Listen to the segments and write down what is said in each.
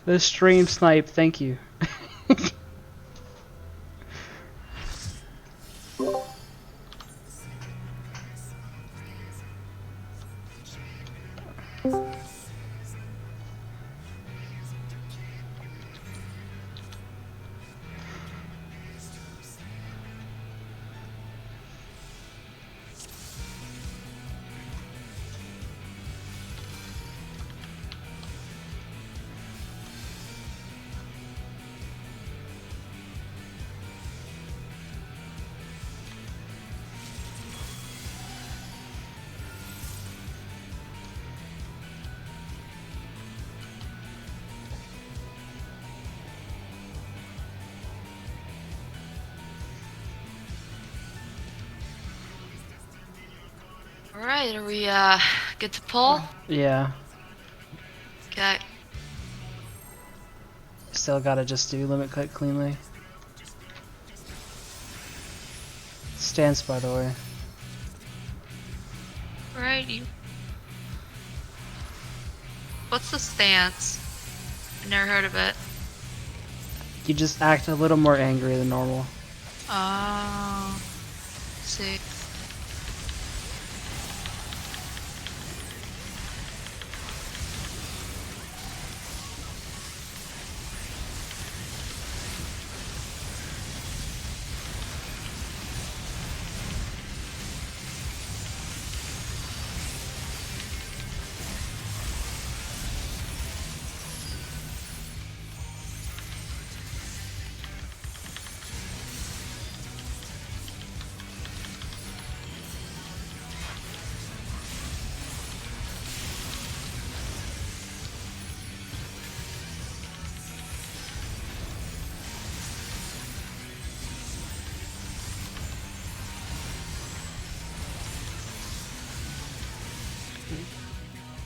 The stream snipe, thank you. Alright, are we good to pull? Yeah. Okay. Still gotta just do limit cut cleanly. Stance, by the way. Alrighty. What's the stance? I never heard of it. You just act a little more angry than normal. Oh. See.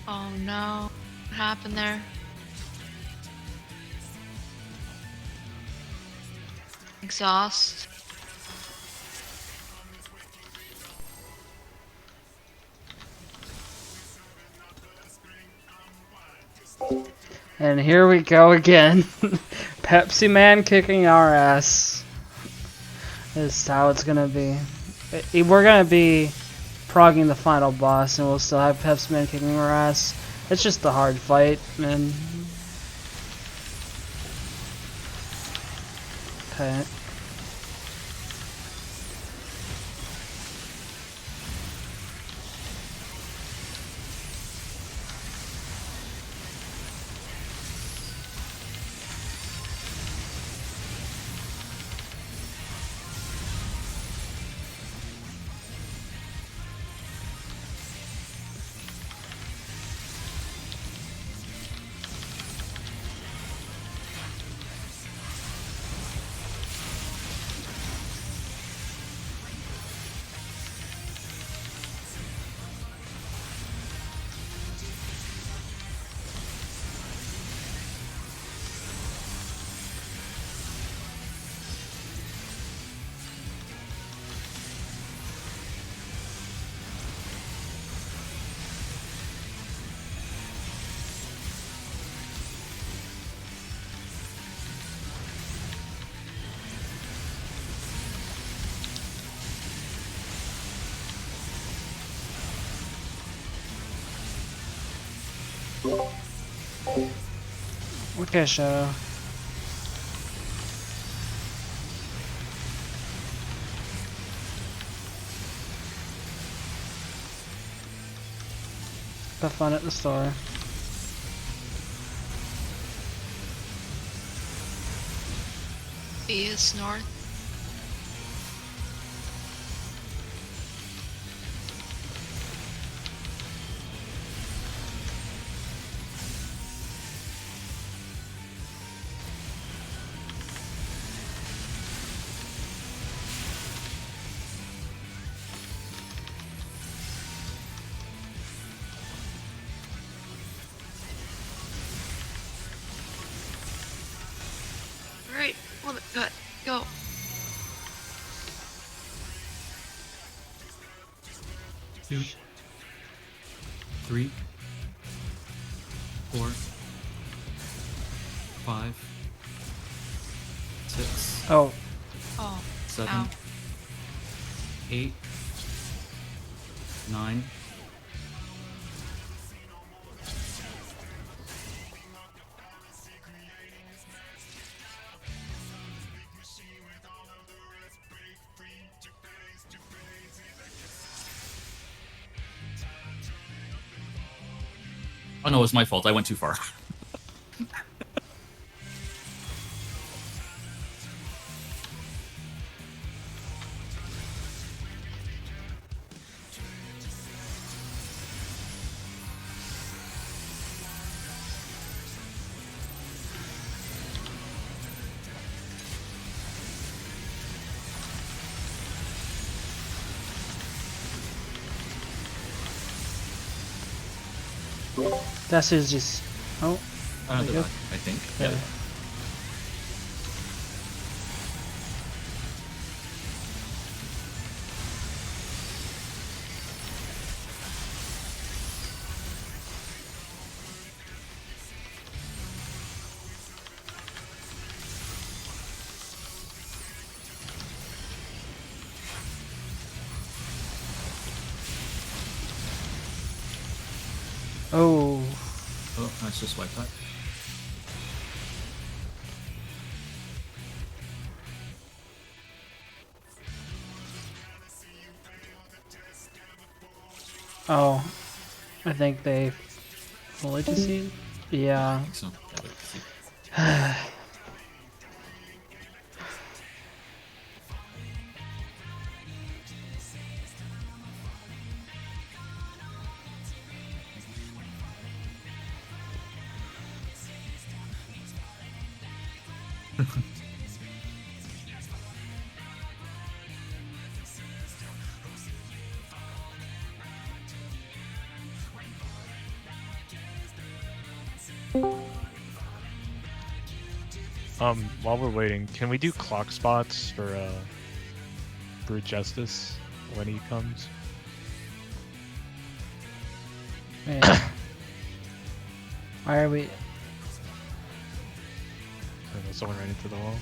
Oh no. What happened there? Exhaust. And here we go again. Pepsi Man kicking our ass. This is how it's gonna be. We're gonna be progging the final boss, and we'll still have Pepsi Man kicking our ass. It's just a hard fight, man. Okay. Okay, Shadow. Have fun at the store. B is north. Alright, limit cut. Go. Two, 3, 4, 5, 6, Oh, Oh. 7, Ow. 8, 9. Oh no, it's my fault. I went too far. that's just. Oh, They're There you go. back, I think. Yeah. Yeah. Oh, Oh, that's just wiped that. oh. I think they fully deceived. I Yeah. think so. Yeah, but see. While we're waiting, can we do clock spots for Brute Justice when he comes? Man. Why are we? I don't know, someone ran into the wall.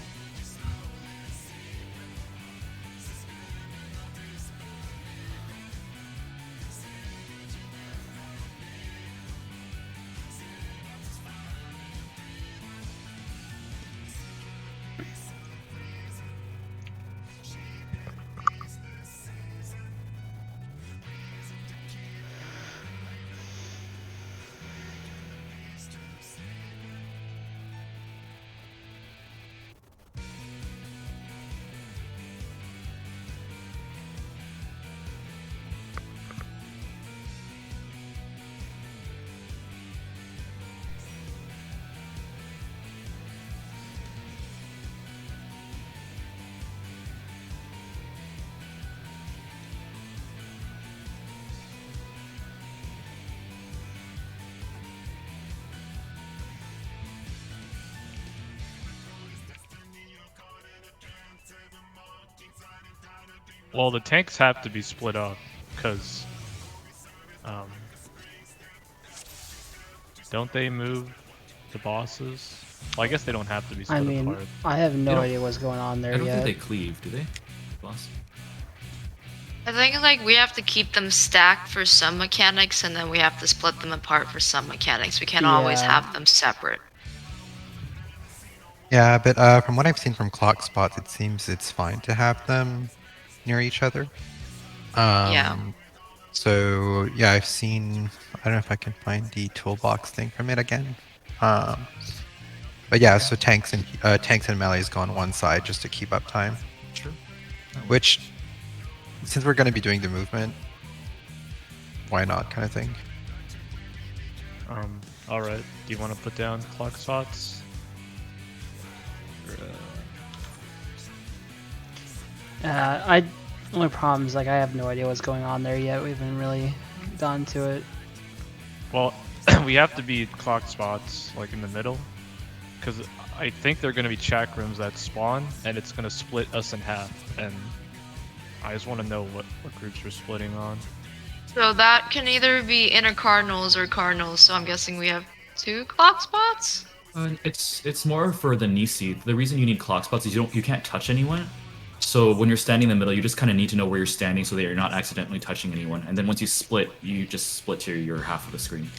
Well, the tanks have to be split up, because don't they move the bosses? Well, I guess they don't have to be I split mean, apart. I have no don't- idea what's going on there I don't yet. think they cleave, do they? Boss? I think like we have to keep them stacked for some mechanics, and then we have to split them apart for some mechanics. We can't always Yeah. have them separate. Yeah, but from what I've seen from clock spots, it seems it's fine to have them near each other. Yeah. So yeah, I've seen. I don't know if I can find the toolbox thing from it again. But yeah, so tanks and melees go on one side just to keep up time. Sure. That works. Which, since we're going to be doing the movement, why not, kind of thing. All right. Do you want to put down clock spots? Or, Only problem is like I have no idea what's going on there yet. We haven't really gone to it. Well, we have to be clock spots like in the middle, because I think they're going to be chakrams that spawn, and it's going to split us in half. And I just want to know what groups we're splitting on. So that can either be inner cardinals or cardinals. So I'm guessing we have 2 clock spots. It's more for the Nisi. The reason you need clock spots is you can't touch anyone. So when you're standing in the middle, you just kind of need to know where you're standing so that you're not accidentally touching anyone. And then once you split, you just split to your half of the screen.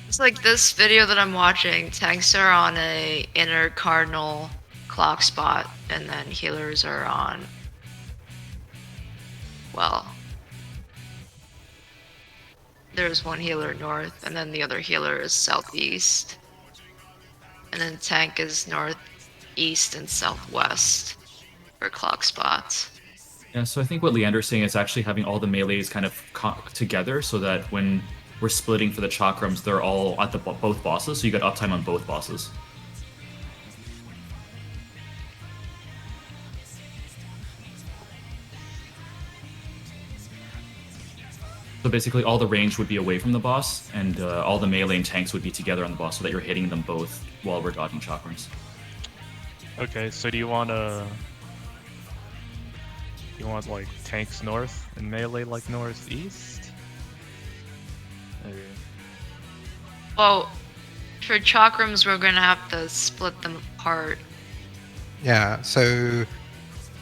It's like this video that I'm watching. Tanks are on a inner cardinal clock spot, and then healers are on. Well, there's one healer north, and then the other healer is southeast, and then tank is northeast and southwest for clock spots. Yeah, so I think what Leander's saying is actually having all the melees kind of together so that when we're splitting for the chakrams, they're all at the both bosses, so you got uptime on both bosses. So basically all the range would be away from the boss, and all the melee and tanks would be together on the boss so that you're hitting them both while we're dodging chakrams. Okay, so do you want like tanks north and melee like northeast? Or... Well, for chakrams, we're gonna have to split them apart. Yeah, so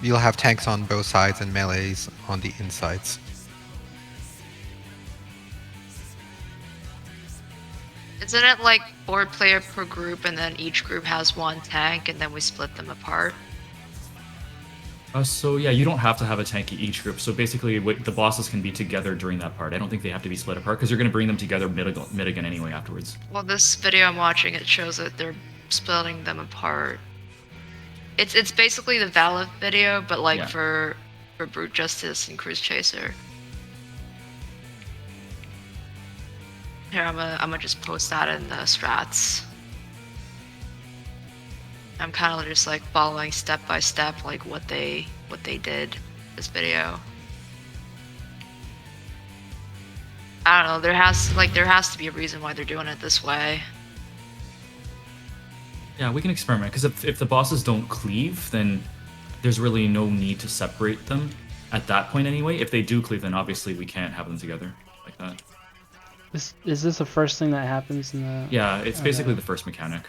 you'll have tanks on both sides and melees on the insides. Isn't it like 4 player per group, and then each group has 1 tank, and then we split them apart? So yeah, you don't have to have a tank in each group. So basically, the bosses can be together during that part. I don't think they have to be split apart because you're going to bring them together mid again anyway afterwards. Well, this video I'm watching, it shows that they're splitting them apart. It's basically the Valeth video, but like Yeah. for Brute Justice and Cruise Chaser. Here, I'm gonna just post that in the strats. I'm kind of just like following step by step, like what they did this video. I don't know. There has to be a reason why they're doing it this way. Yeah, we can experiment because if the bosses don't cleave, then there's really no need to separate them at that point anyway. If they do cleave, then obviously we can't have them together like that. Is this the first thing that happens in the... Yeah, it's basically the first mechanic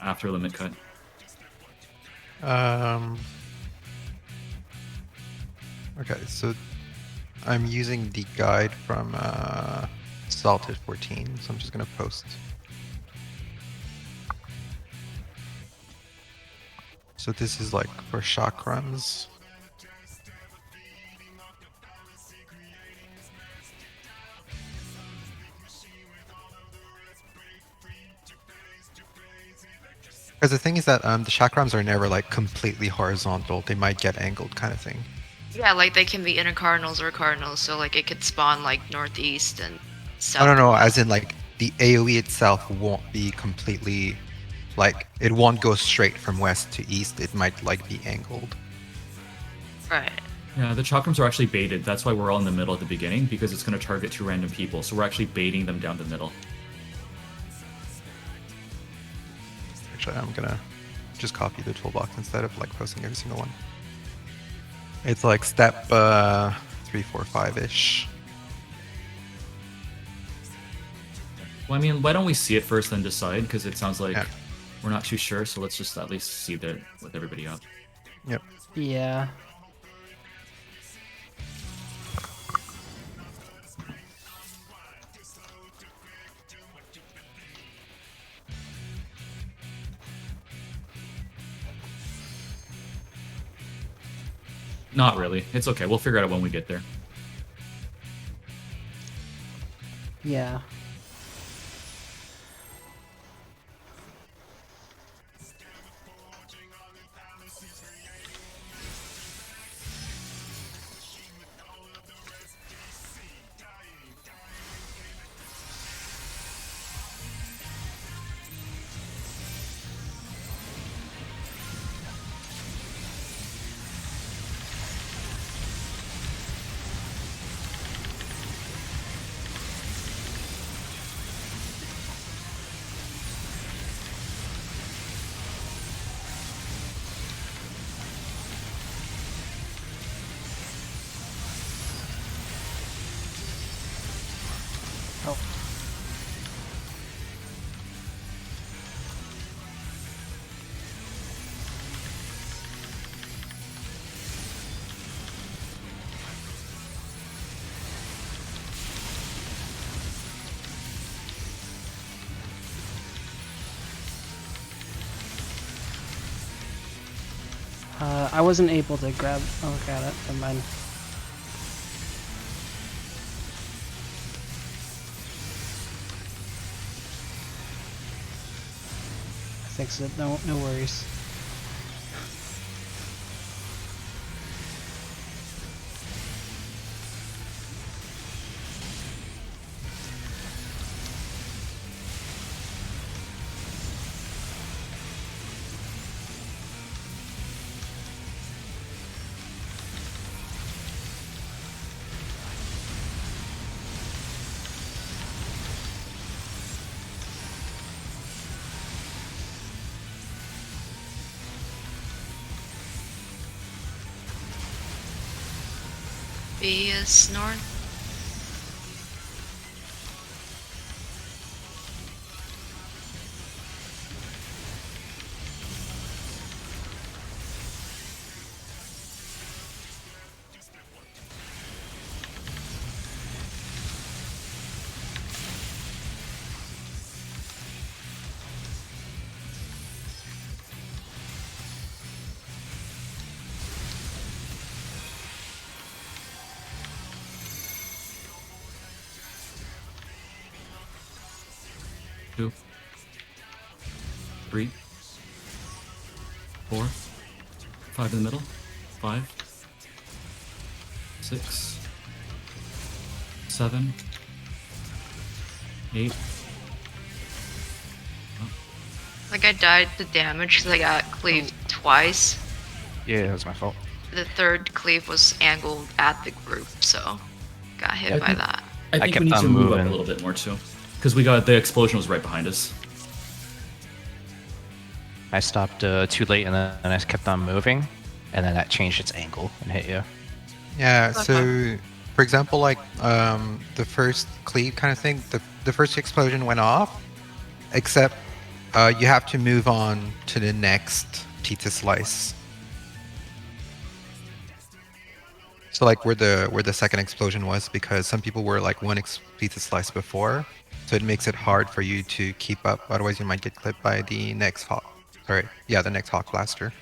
after limit cut. Okay, so I'm using the guide from Salted 14, so I'm just gonna post. So this is like for chakrams. Because the thing is that the chakrams are never like completely horizontal. They might get angled kind of thing. Yeah, like they can be inner cardinals or cardinals, so like it could spawn like northeast and south. I don't know, as in like the AoE itself won't be completely like it won't go straight from west to east. It might like be angled. Right. Yeah, the chakrams are actually baited. That's why we're all in the middle at the beginning, because it's going to target 2 random people. So we're actually baiting them down the middle. Actually, I'm gonna just copy the toolbox instead of like posting every single one. It's like step 3, 4, 5-ish. Well, I mean, why don't we see it first, then decide? Because it sounds like Yeah. we're not too sure. So let's just at least see that with everybody up. Yep. Yeah. Not really. It's okay. We'll figure it out when we get there. Yeah. I wasn't able to grab. Oh, got it. Never mind. I fixed it. No worries. B is north. Two, 3, 4, 5 in the middle, 5, 6, 7, 8. Like I died to damage because I got cleaved twice. Yeah, that was my fault. The third cleave was angled at the group, so got hit I by think- that. I think we kept need on to move up a moving. little bit more too, because the explosion was right behind us. I stopped too late, and then I kept on moving, and then that changed its angle and hit you. Yeah, Okay. so for example, like the first cleave kind of thing, the first explosion went off, except you have to move on to the next pizza slice. So like where the second explosion was, because some people were like one pizza slice before, so it makes it hard for you to keep up. Otherwise, you might get clipped by the next hawk. Sorry, yeah, the next hawk blaster.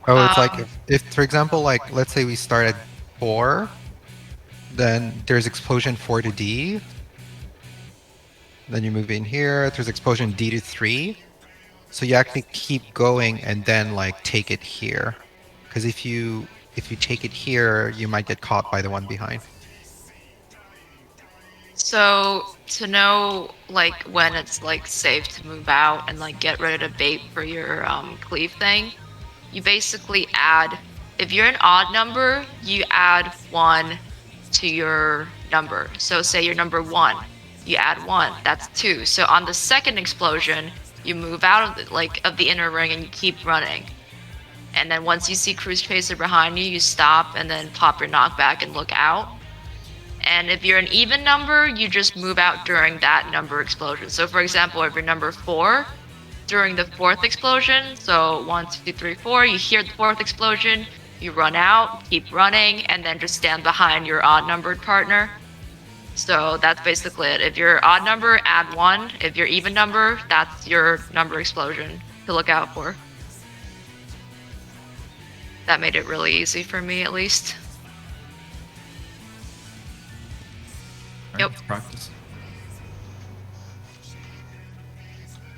Oh, it's like if for example, like let's say we start at 4, then there's explosion 4 to D. Then you move in here. There's explosion D to 3. So you actually keep going and then like take it here, because if you take it here, you might get caught by the one behind. So to know like when it's like safe to move out and like get rid of the bait for your cleave thing, you basically add, if you're an odd number, you add 1 to your number. So say you're number 1, you add 1, that's 2. So on the second explosion, you move out of the inner ring and you keep running. And then once you see Cruise Chaser behind you, you stop and then pop your knockback and look out. And if you're an even number, you just move out during that number explosion. So for example, if you're number 4, during the 4th explosion, so 1, 2, 3, 4, you hear the 4th explosion, you run out, keep running, and then just stand behind your odd numbered partner. So that's basically it. If you're odd number, add 1. If you're even number, that's your number explosion to look out for. That made it really easy for me, at least. Right? Yep. It's practice.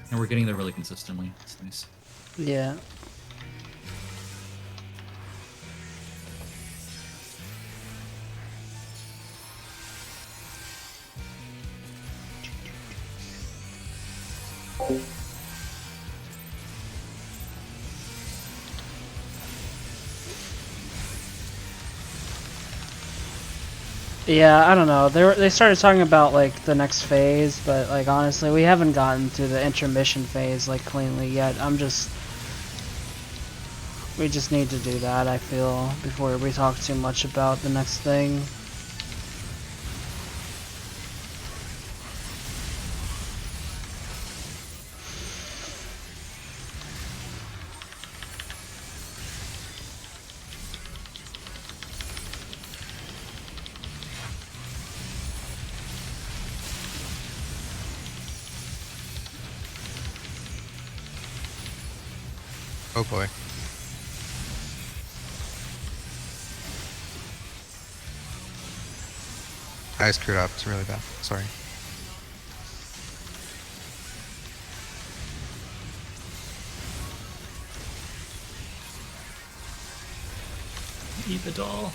And we're getting there really consistently. It's nice. Yeah. Yeah, I don't know. They started talking about like the next phase, but like honestly, we haven't gotten to the intermission phase like cleanly yet. We just need to do that, I feel, before we talk too much about the next thing. Oh boy. I screwed up. It's really bad. Sorry. Eat the doll.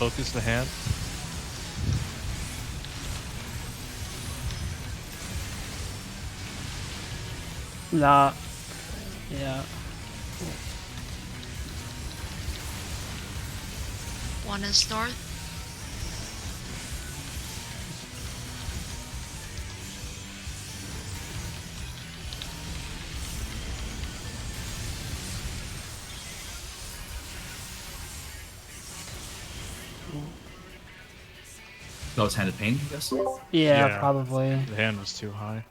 Focus the hand. Nah. Yeah. One is north. That was handed pain, I guess. Yeah, Yeah. probably. The hand was too high.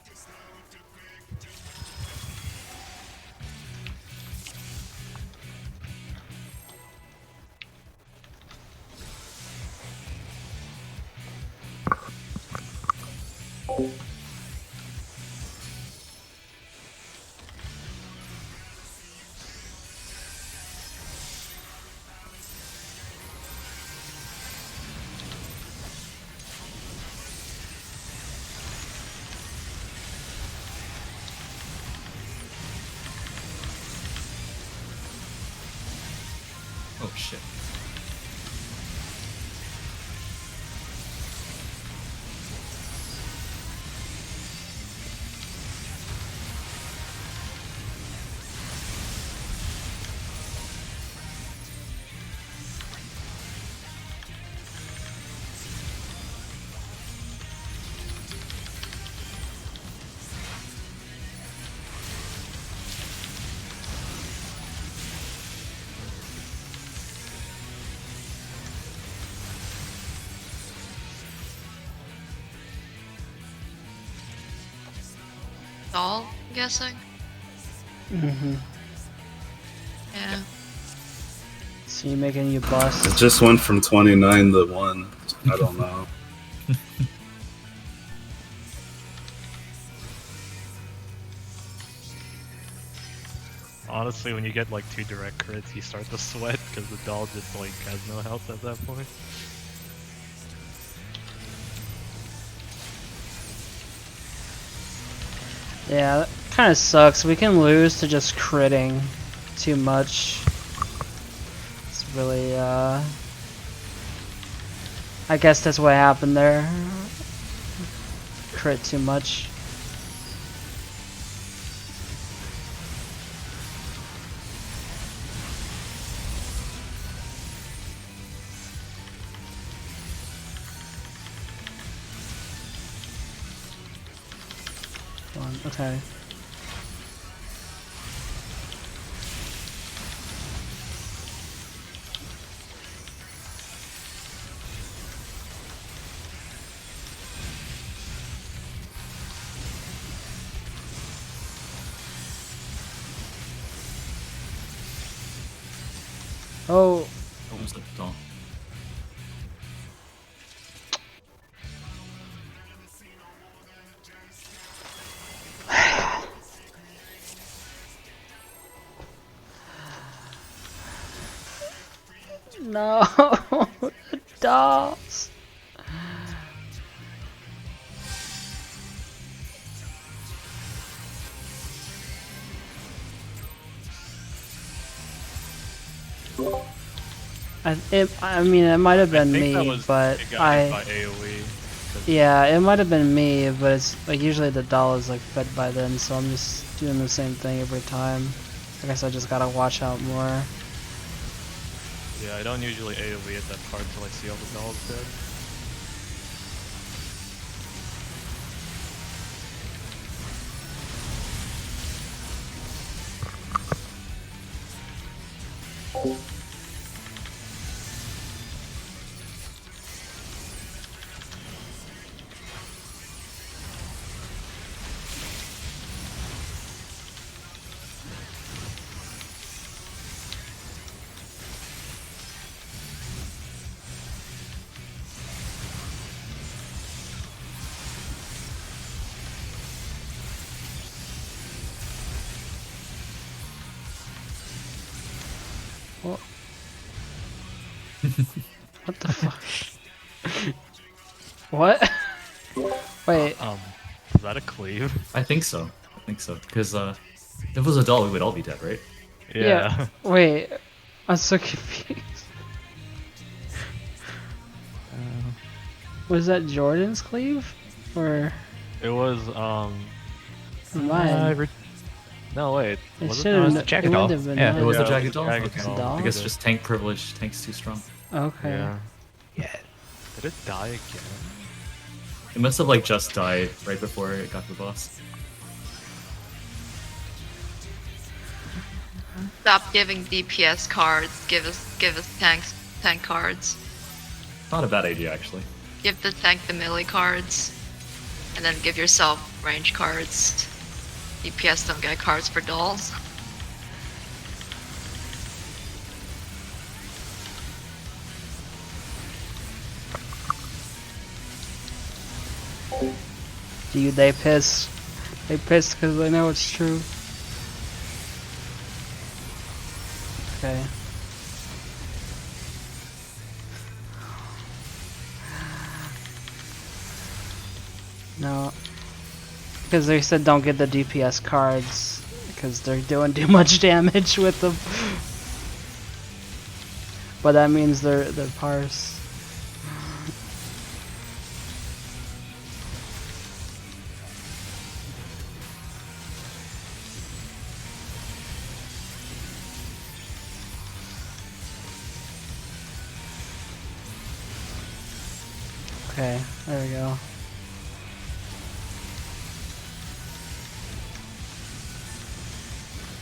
Oh shit. Doll, I'm guessing. Mm-hmm. Yeah. So you making you It bust. just went from 29 to 1. I don't know. Honestly, when you get like 2 direct crits, you start to sweat because the doll just like has no health at that point. Yeah, that kind of sucks. We can lose to just critting too much. It's really, I guess that's what happened there. Crit too much. Okay. Oh, Almost at the doll. no. The dolls. I mean, it might have been I think that me, was but it got hit by AoE. 'cause yeah, it might have been me, but it's like usually the doll is like fed by then, so I'm just doing the same thing every time. I guess I just gotta watch out more. Yeah, I don't usually AoE at that part until I see all the dolls dead. What the fuck? What? Wait. Is that a cleave? I think so. I think so. Because if it was a doll, we would all be dead, right? Yeah. Wait. I'm so confused. Was that Jordan's cleave? Or It was mine? No wait. It Was should it? was have. the jagged It doll. would have been Yeah. mine. It was Yeah, the jagged doll? jagged Okay. doll. doll? I guess just tank privilege. Tank's too strong. Okay. Yeah. Yeah. Did it die again? It must have like just died right before it got to the boss. Stop giving DPS cards. Give us tank cards. Not a bad idea, actually. Give the tank the melee cards, and then give yourself range cards. DPS don't get cards for dolls. Dude, they pissed. They pissed because they know it's true. Okay. No. Because they said don't get the DPS cards because they're doing too much damage with them. But that means they're parse. Okay, there we go.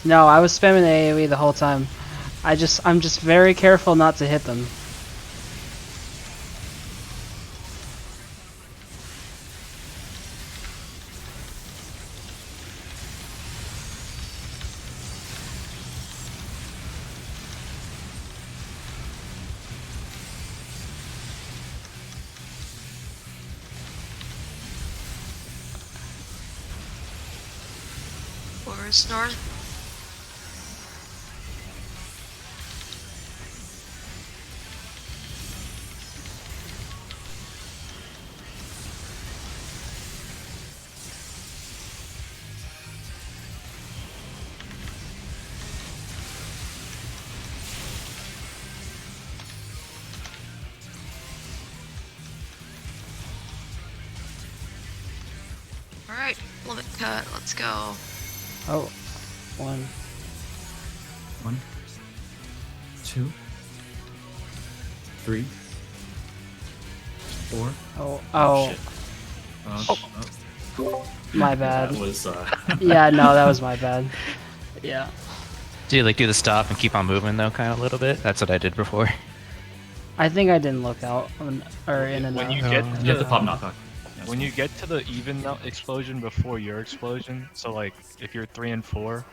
No, I was spamming the AoE the whole time. I'm just very careful not to hit them. Forest north. Alright, limit cut, let's go. Oh, one. 1, 2, 3, 4. Oh, Shit. my bad. That was Yeah, no, that was my bad. Yeah. Do you like do the stop and keep on moving though, kind of a little bit? That's what I did before. I think I didn't look out or in and When out. you get to you have to pop knockback. when you get to the even explosion before your explosion, so like if you're 3 and 4,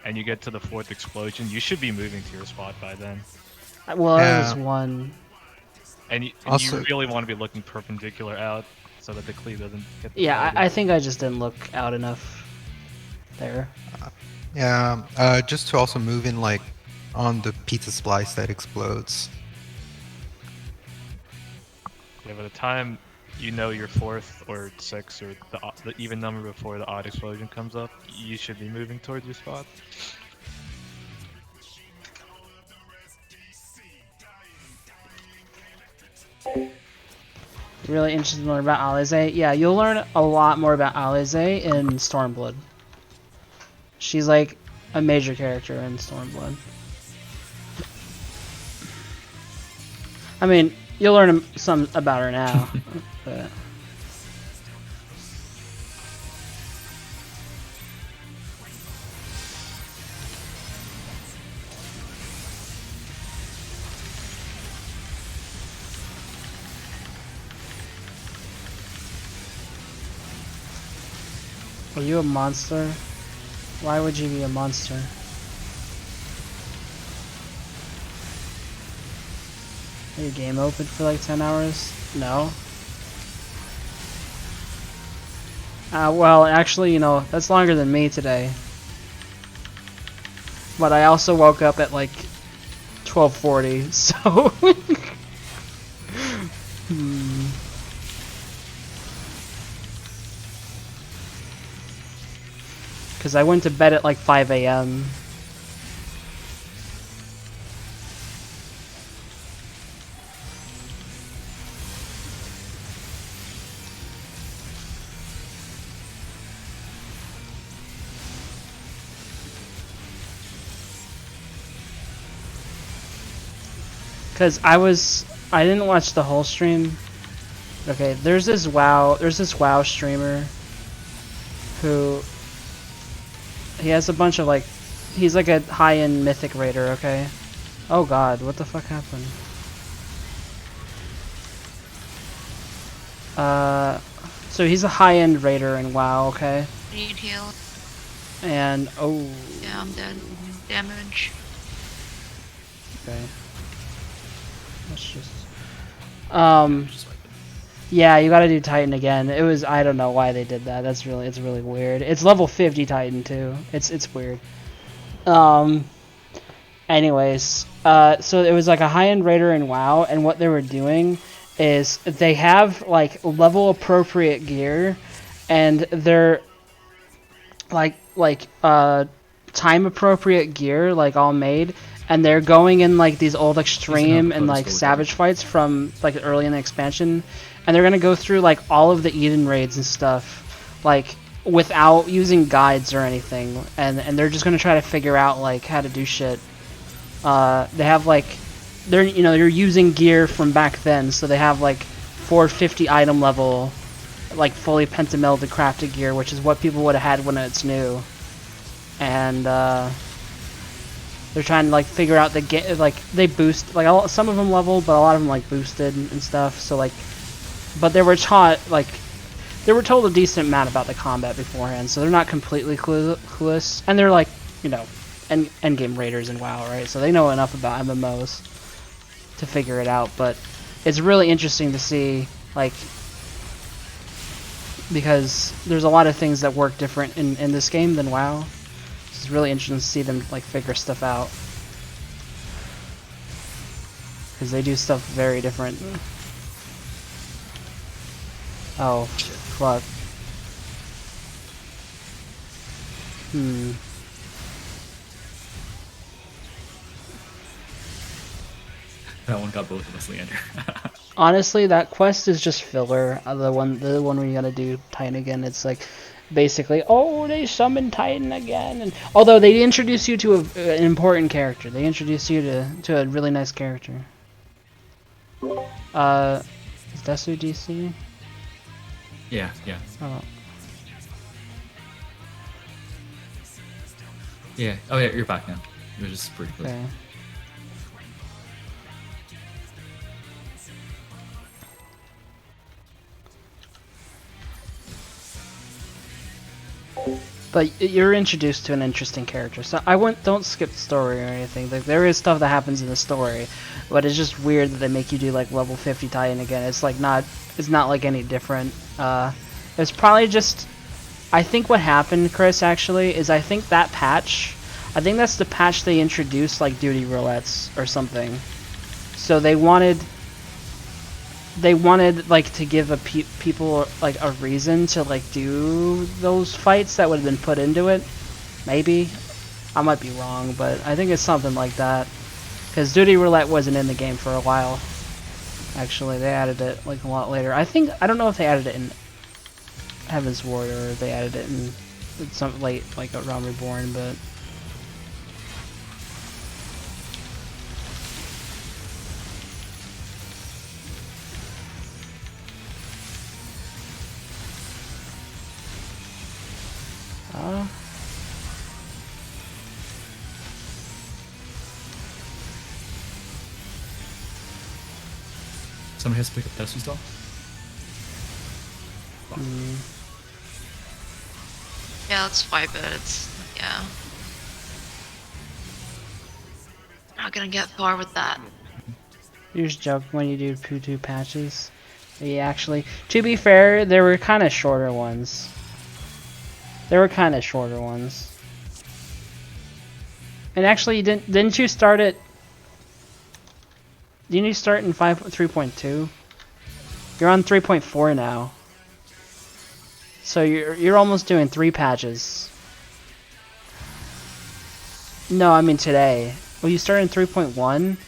and you get to the 4th explosion, you should be moving to your spot by then. Well, it Yeah. was one. And you Also- really want to be looking perpendicular out so that the cleave doesn't hit the Yeah, target. I think I just didn't look out enough there. Yeah, just to also move in like on the pizza splice that explodes. Yeah, by the time you know your 4th or 6th or the even number before the odd explosion comes up, you should be moving towards your spot. Really interested to learn about Alize. Yeah, you'll learn a lot more about Alize in Stormblood. She's like a major character in Stormblood. I mean, you'll learn some about her now, but are you a monster? Why would you be a monster? Are your game open for like 10 hours? No. Well, actually, you know, that's longer than me today. But I also woke up at like 12:40, so because I went to bed at like 5 a.m. Because I didn't watch the whole stream. Okay, there's this WoW streamer who, he has a bunch of like, he's like a high-end mythic raider, okay? Oh god, what the fuck happened? So he's a high-end raider in WoW, okay? Need heal. And, oh, Yeah, I'm dead. Damage. okay. Let's just, yeah, you gotta do Titan again. It was, I don't know why they did that. It's really weird. It's level 50 Titan too. It's weird. Anyways, so it was like a high-end raider in WoW, and what they were doing is they have like level appropriate gear, and they're like time appropriate gear, like all made, and they're going in like these old extreme and like savage fights from like early in the expansion, and they're gonna go through like all of the Eden raids and stuff, like without using guides or anything, and they're just gonna try to figure out like how to do shit. They have like, they're using gear from back then, so they have like 450 item level, like fully pentamelded crafted gear, which is what people would have had when it's new, and they're trying to like figure out the like they boost like some of them level, but a lot of them like boosted and stuff. So like, but they were taught like they were told a decent amount about the combat beforehand, so they're not completely clueless, and they're like end game raiders in WoW, right? So they know enough about MMOs to figure it out. But it's really interesting to see like, because there's a lot of things that work different in this game than WoW. It's really interesting to see them like figure stuff out, because they do stuff very different. Oh, fuck. That one got both of us, Leander. Honestly, that quest is just filler. The one where you gotta do Titan again. It's like basically, oh, they summoned Titan again. And although they introduce you to an important character, they introduce you to a really nice character. Is Desu DC? Yeah. Oh. Yeah. Oh yeah, you're back now. It was just pretty close. Okay. But you're introduced to an interesting character, so don't skip the story or anything. Like, there is stuff that happens in the story, but it's just weird that they make you do like level 50 Titan again. It's like it's not like any different. It's probably just, I think what happened, Chris, actually, is I think that's the patch they introduced like duty roulettes or something. So they wanted like to give people like a reason to like do those fights that would have been put into it. Maybe I might be wrong, but I think it's something like that, because duty roulette wasn't in the game for a while. Actually, they added it like a lot later. I don't know if they added it in Heaven's Ward or if they added it in some late, like around Reborn, but Somebody has to pick up Desu's doll? Yeah, let's wipe it. Yeah. Not gonna get far with that. you just joke when you do Poo-2 patches. Yeah, actually, to be fair, there were kind of shorter ones. And actually, didn't you start it? Didn't you start in 3.2? You're on 3.4 now. So you're almost doing 3 patches. No, I mean today. Well, you started in 3.1?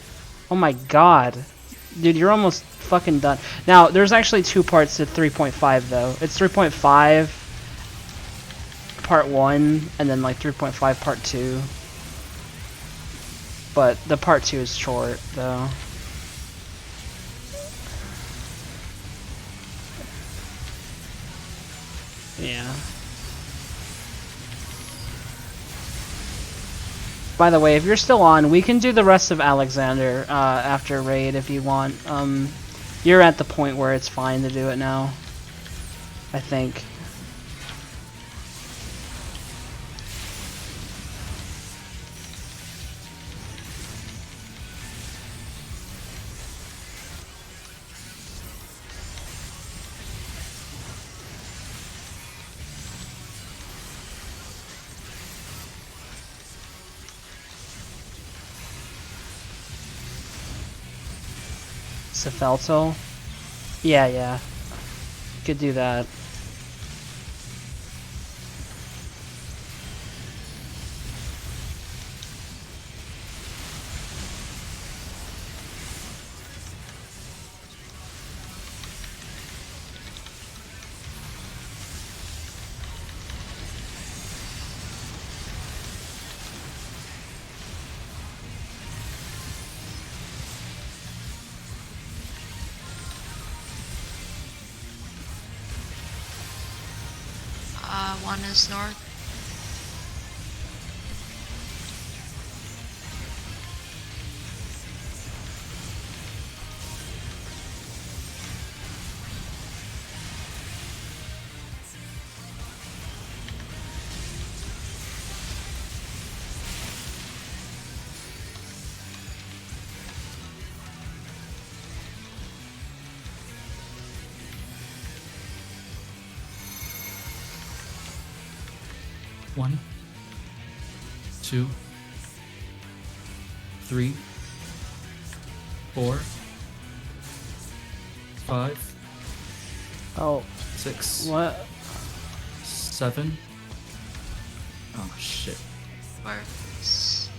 Oh my god. Dude, you're almost fucking done. Now, there's actually 2 parts to 3.5 though. It's 3.5 part 1 and then like 3.5 part 2. But the part 2 is short though. Yeah. By the way, if you're still on, we can do the rest of Alexander after raid if you want. You're at the point where it's fine to do it now, I think. Sepheltal? Yeah. Could do that. One is north. One, 2, 3, 4, 5, Oh, 6, what? 7. Oh shit.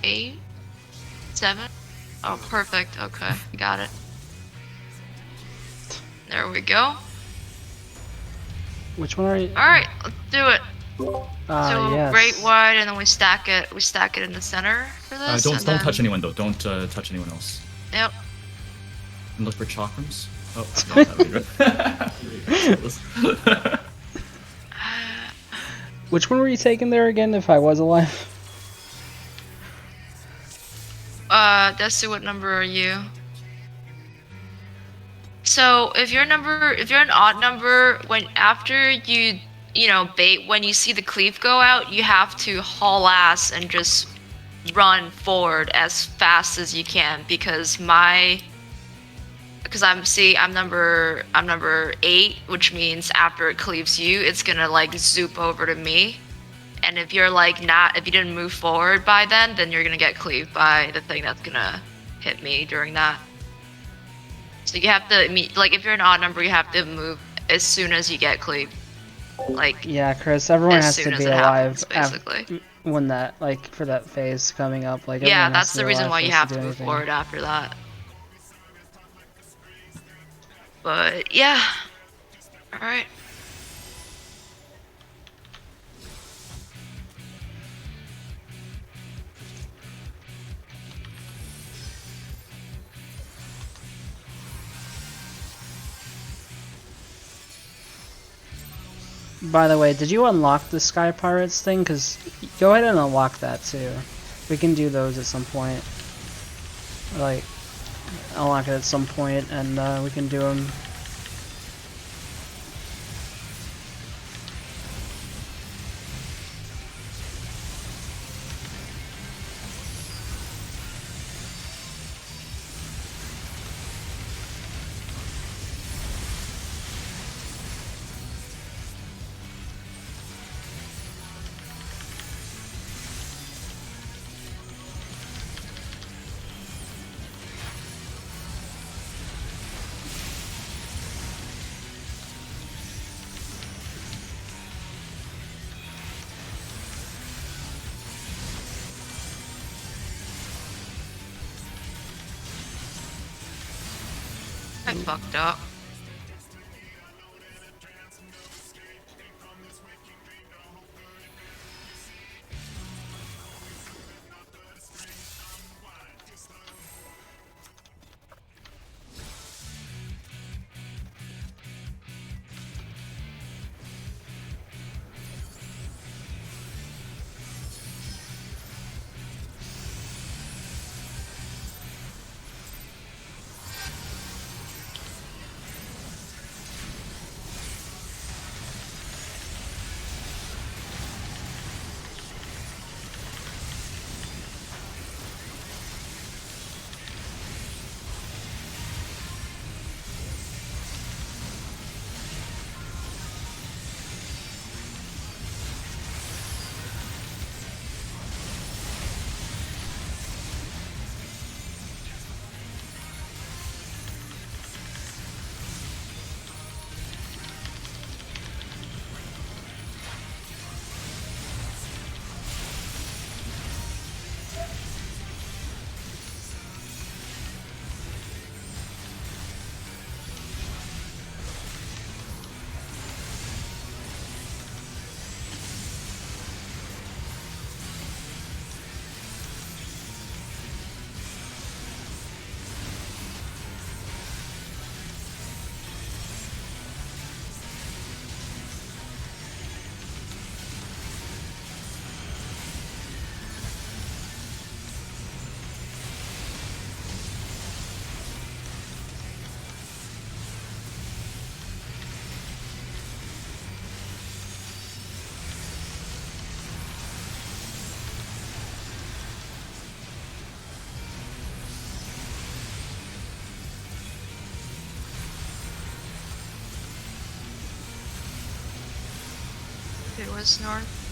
8, 7. Oh, perfect. Okay, got it. There we go. Which one are you? All right, let's do it. So Yes. right wide, and then we stack it. We stack it in the center for this. Don't and then... touch anyone though. Don't touch anyone else. Yep. And look for chakrams. Oh, no, that would be good. Which one were you taking there again? If I was alive. Dusty, what number are you? So if you're an odd number, after you bait, when you see the cleave go out, you have to haul ass and just run forward as fast as you can because I'm number 8, which means after it cleaves you, it's gonna like zoop over to me. And if you're if you didn't move forward by then you're gonna get cleaved by the thing that's gonna hit me during that. So you have to if you're an odd number, you have to move as soon as you get cleaved. Yeah, Chris. Everyone as has soon to as be it alive happens, basically. when that for that phase coming up. Yeah, everyone has that's to the be reason alive why for you us have do to move anything. forward after that. But yeah. All right. By the way, did you unlock the Sky Pirates thing? Because go ahead and unlock that too. We can do those at some point. Like, unlock it at some point, and we can do them. I fucked up. It was north.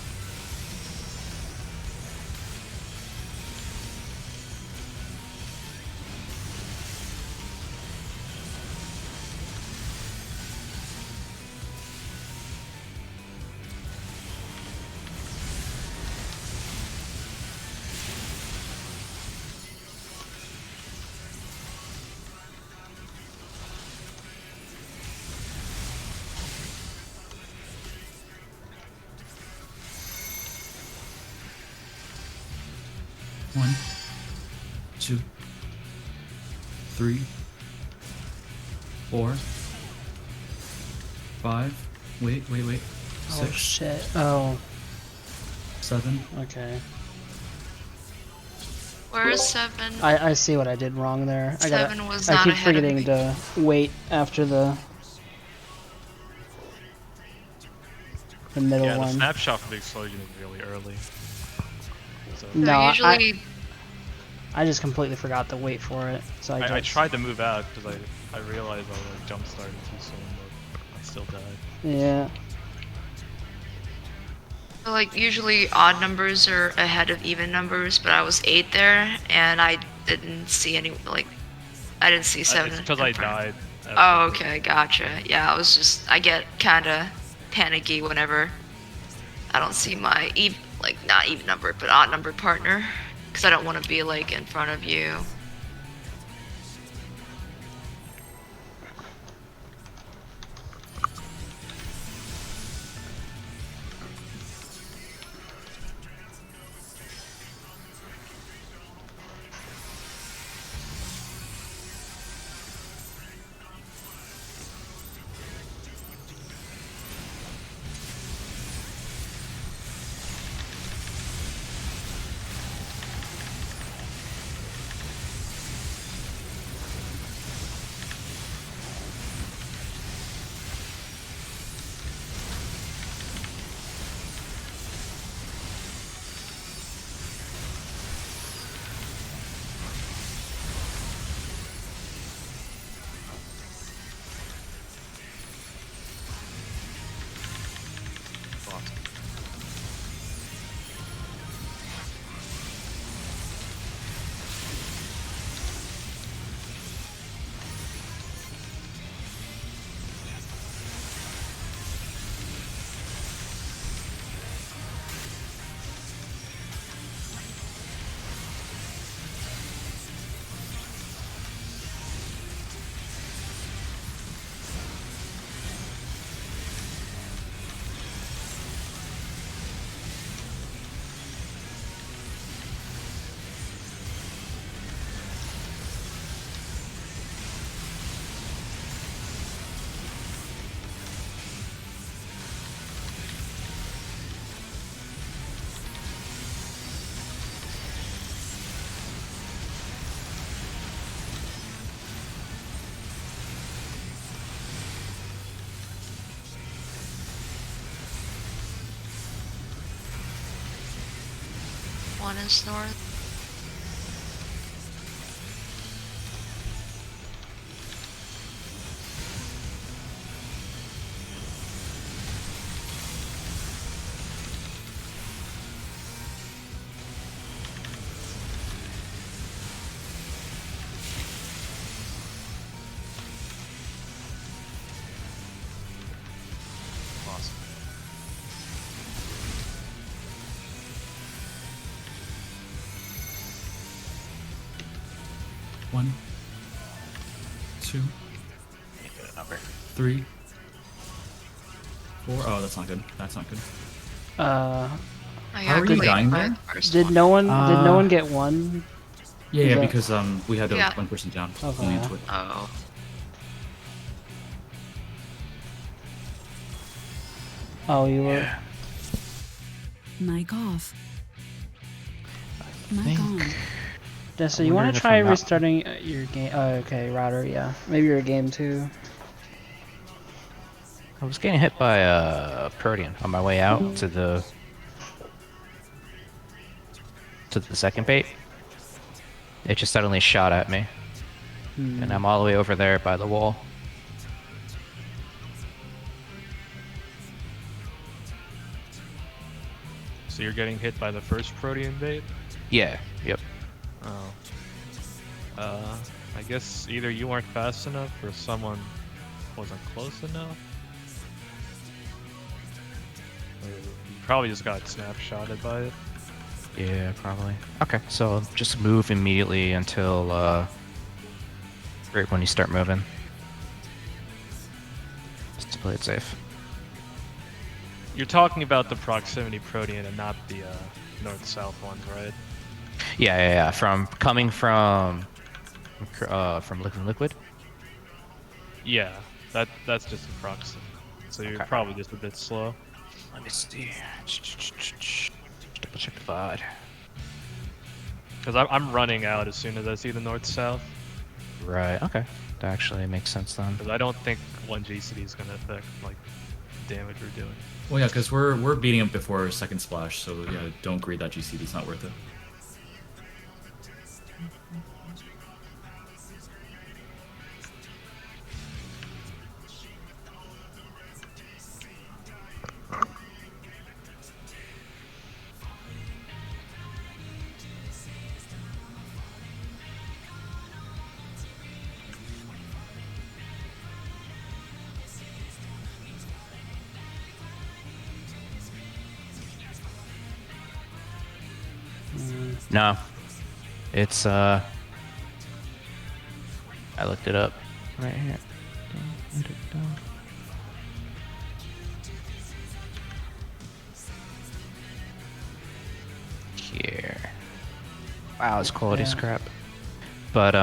One, 2, 3, 4, 5. Wait. Oh 6, shit. Oh, 7. okay. Where is 7? I see what I did wrong there. 7 was I not keep ahead of forgetting me. to wait after the middle Yeah, the one. snapshot for the explosion is really early. So No, So usually, I just completely forgot to wait for it. So I just, tried to move out because I realized I was like jump started too soon, but I still died. Yeah. like usually odd numbers are ahead of even numbers, but I was 8 there, and I didn't see any I didn't see 7. It's because in I front. died. Oh, okay, gotcha. Yeah, I get kind of panicky whenever I don't see my not even number, but odd number partner, because I don't want to be like in front of you. one is north. Awesome. One, two, Get a number. 3, 4. Oh, that's not good. That's not good. Uh, I How got are you claimed dying by there? the first did one. no one get one? Yeah, Is yeah, that- because we had Yeah. one person down. Okay. Going into it. Oh. Oh, you were. Mic off. Mic think- on. Yeah, so I'm you want wondering to if try I'm not- restarting your game? Oh, okay, router. Yeah, maybe your game too. I was getting hit by a Protean on my way out to the second bait. It just suddenly shot at me, and I'm all the way over there by the wall. So you're getting hit by the first Protean bait? Yeah. Yep. Oh. I guess either you weren't fast enough or someone wasn't close enough. Or you probably just got snapshotted by it. Yeah, probably. Okay, so just move immediately until right when you start moving. Just to play it safe. You're talking about the proximity Protean and not the north-south ones, right? Yeah. Coming from liquid. Yeah, that's just a proxy. So you're Okay. probably just a bit slow. Let me see. Double check the VOD. Because I'm running out as soon as I see the north-south. Right. Okay. That actually makes sense then. Because I don't think one GCD is going to affect like damage we're doing. Well, yeah, because we're beating him before second splash, so yeah, don't greed that GCD. It's not worth it. No. It's I looked it up right here. Here. Wow, this quality's Yeah. crap. But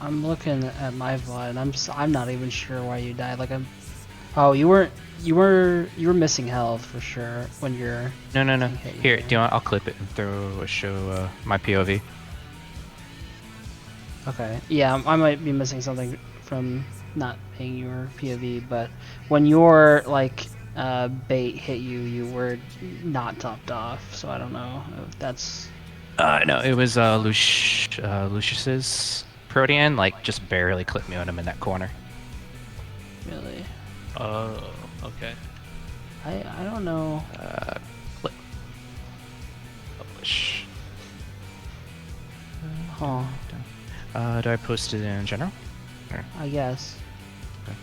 I'm looking at my VOD, and I'm not even sure why you died. Like I'm. Oh, you were missing health for sure when you're. no. Okay, Here, yeah. do you want? I'll clip it and throw a show my POV. Okay. Yeah, I might be missing something from not being your POV, but when your like bait hit you, you were not topped off. So I don't know if that's. No, it was Lucius's Protean, like just barely clipped me on him in that corner. Really. Oh, okay. I don't know. Clip. Publish. Huh. Do I post it in general? Or- I guess. Okay.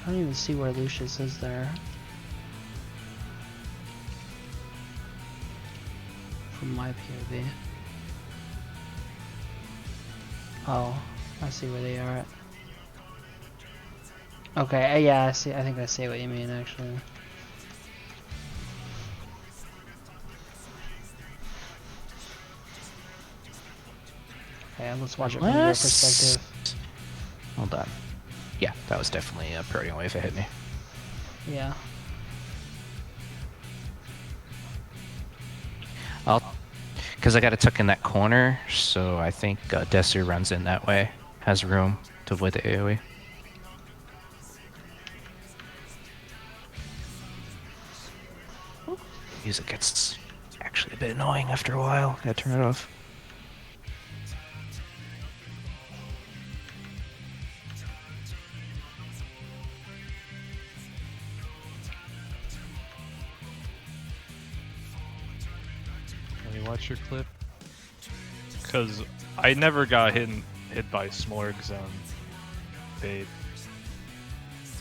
I don't even see where Lucius is there. From my POV. Oh, I see where they are at. Okay, yeah, I see. I think I see what you mean, actually. Okay, let's watch it from your Unless- perspective. Hold on. Yeah, that was definitely a Protean wave that hit me. Yeah. Because I got to tuck in that corner, so I think Desu runs in that way. Has room to avoid the AoE. music gets actually a bit annoying after a while. Gotta turn it off. Can you watch your clip? Because I never got hit by Smorg's bait.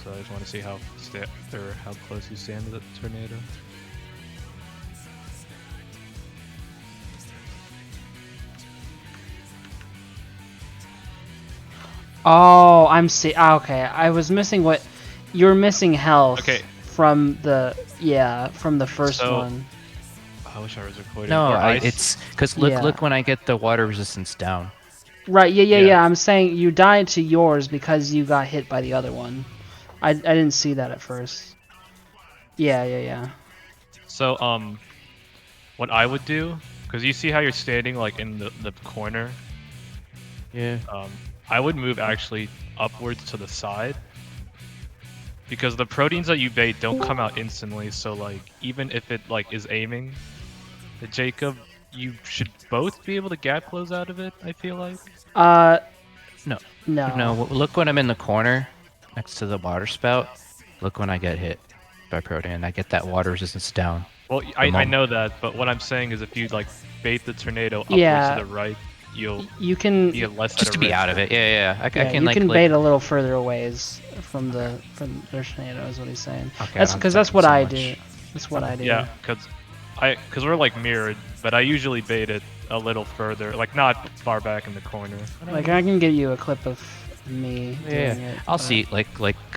So I just want to see how how close you stand to the tornado. Oh, okay, I was missing what you're missing health. Okay. From the from the first So- one. I wish I was recording. No, Or it's because look Yeah. look when I get the water resistance down. Right. Yeah. Yeah. I'm saying you died to yours because you got hit by the other one. I didn't see that at first. Yeah. So what I would do, because you see how you're standing like in the corner. Yeah. I would move actually upwards to the side. Because the proteins that you bait don't come out instantly, so like even if it like is aiming at Jacob, you should both be able to gap close out of it, I feel like. No. No. No, look when I'm in the corner next to the water spout. Look when I get hit by protein. I get that water resistance down. Well, I moment. know that, but what I'm saying is if you like bait the tornado upwards Yeah. to the right, you'll You can. be less Just at to a be risk. out of it. Yeah. I Yeah, can you like can click- bait a little further away from the tornado is what he's saying. Okay, That's I'm because that's talking what so I much. do. That's what I do. Yeah, because we're like mirrored, but I usually bait it a little further, like not far back in the corner. Like I can give you a clip of me doing Yeah, it. I'll but- see. Like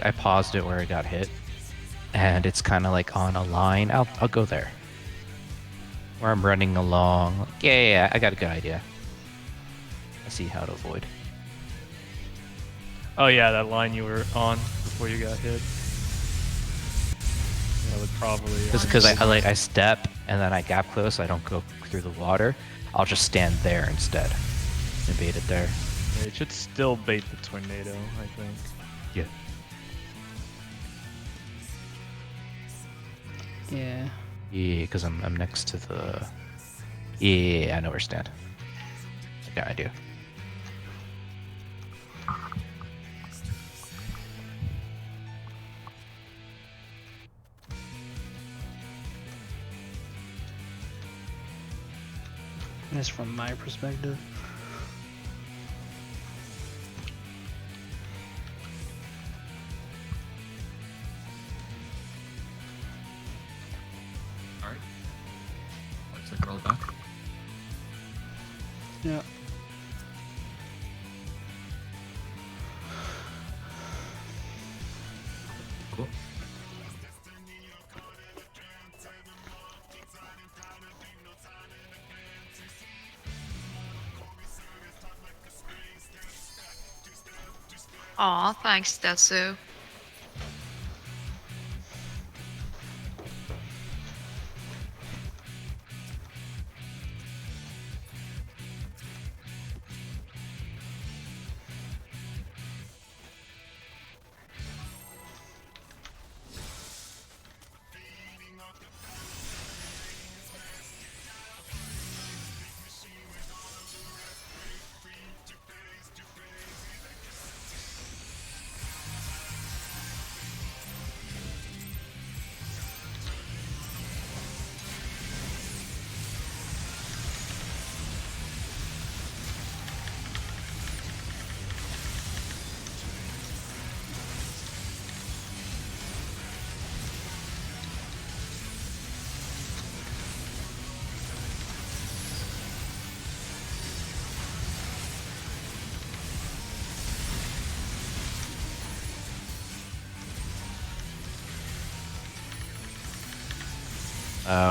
I paused it where I got hit, and it's kind of like on a line. I'll go there. Where I'm running along. Yeah. I got a good idea. I see how to avoid. Oh yeah, that line you were on before you got hit. That would probably. Just because I step and then I gap close, I don't go through the water. I'll just stand there instead and bait it there. It should still bait the tornado, I think. Yeah. Yeah. Yeah, because I'm next to the. Yeah, I know where to stand. I got an idea. That's from my perspective. Alright. Looks like we're all back. Yeah. Cool. Aw, thanks, Detsu.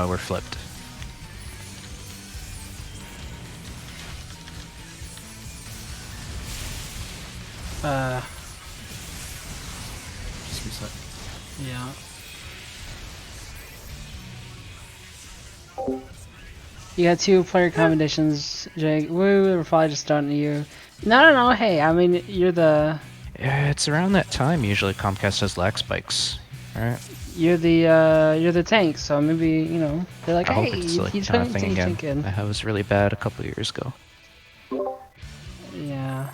We're flipped. Just reset. Yeah. You got 2 player combinations, Jake. We were probably just starting to you. No. Hey, I mean, you're the. Yeah, it's around that time usually Comcast has lag spikes. Alright. you're the tank, so maybe they're like, I hope hey, it's you like you that kind of shouldn't thing take again. chicken. I was really bad a couple years ago. Yeah.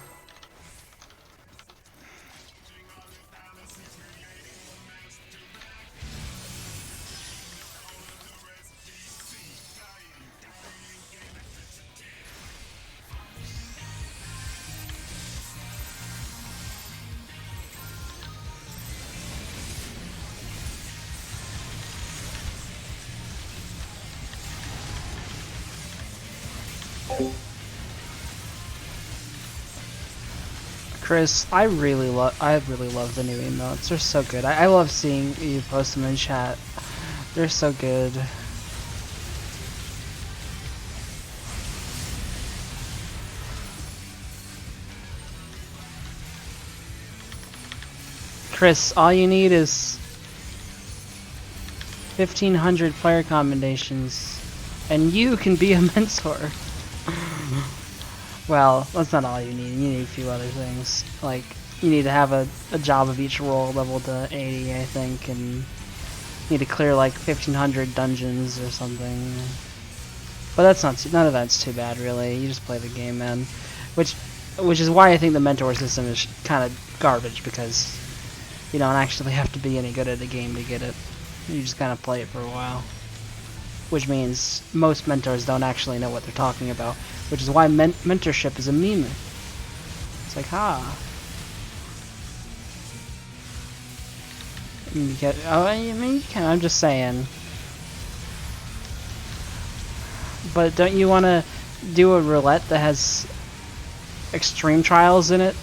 Chris, I really love the new emotes. They're so good. I love seeing you post them in chat. They're so good. Chris, all you need is 1,500 player combinations, and you can be a mentor. Well, that's not all you need. You need a few other things. Like, you need to have a job of each role leveled to 80, I think, and you need to clear like 1,500 dungeons or something. But that's none of that's too bad, really. You just play the game, man. Which is why I think the mentor system is kind of garbage, because you don't actually have to be any good at the game to get it. You just kind of play it for a while. Which means most mentors don't actually know what they're talking about. Which is why mentorship is a meme. It's like, You get, I mean, you can, I'm just saying. But don't you want to do a roulette that has extreme trials in it?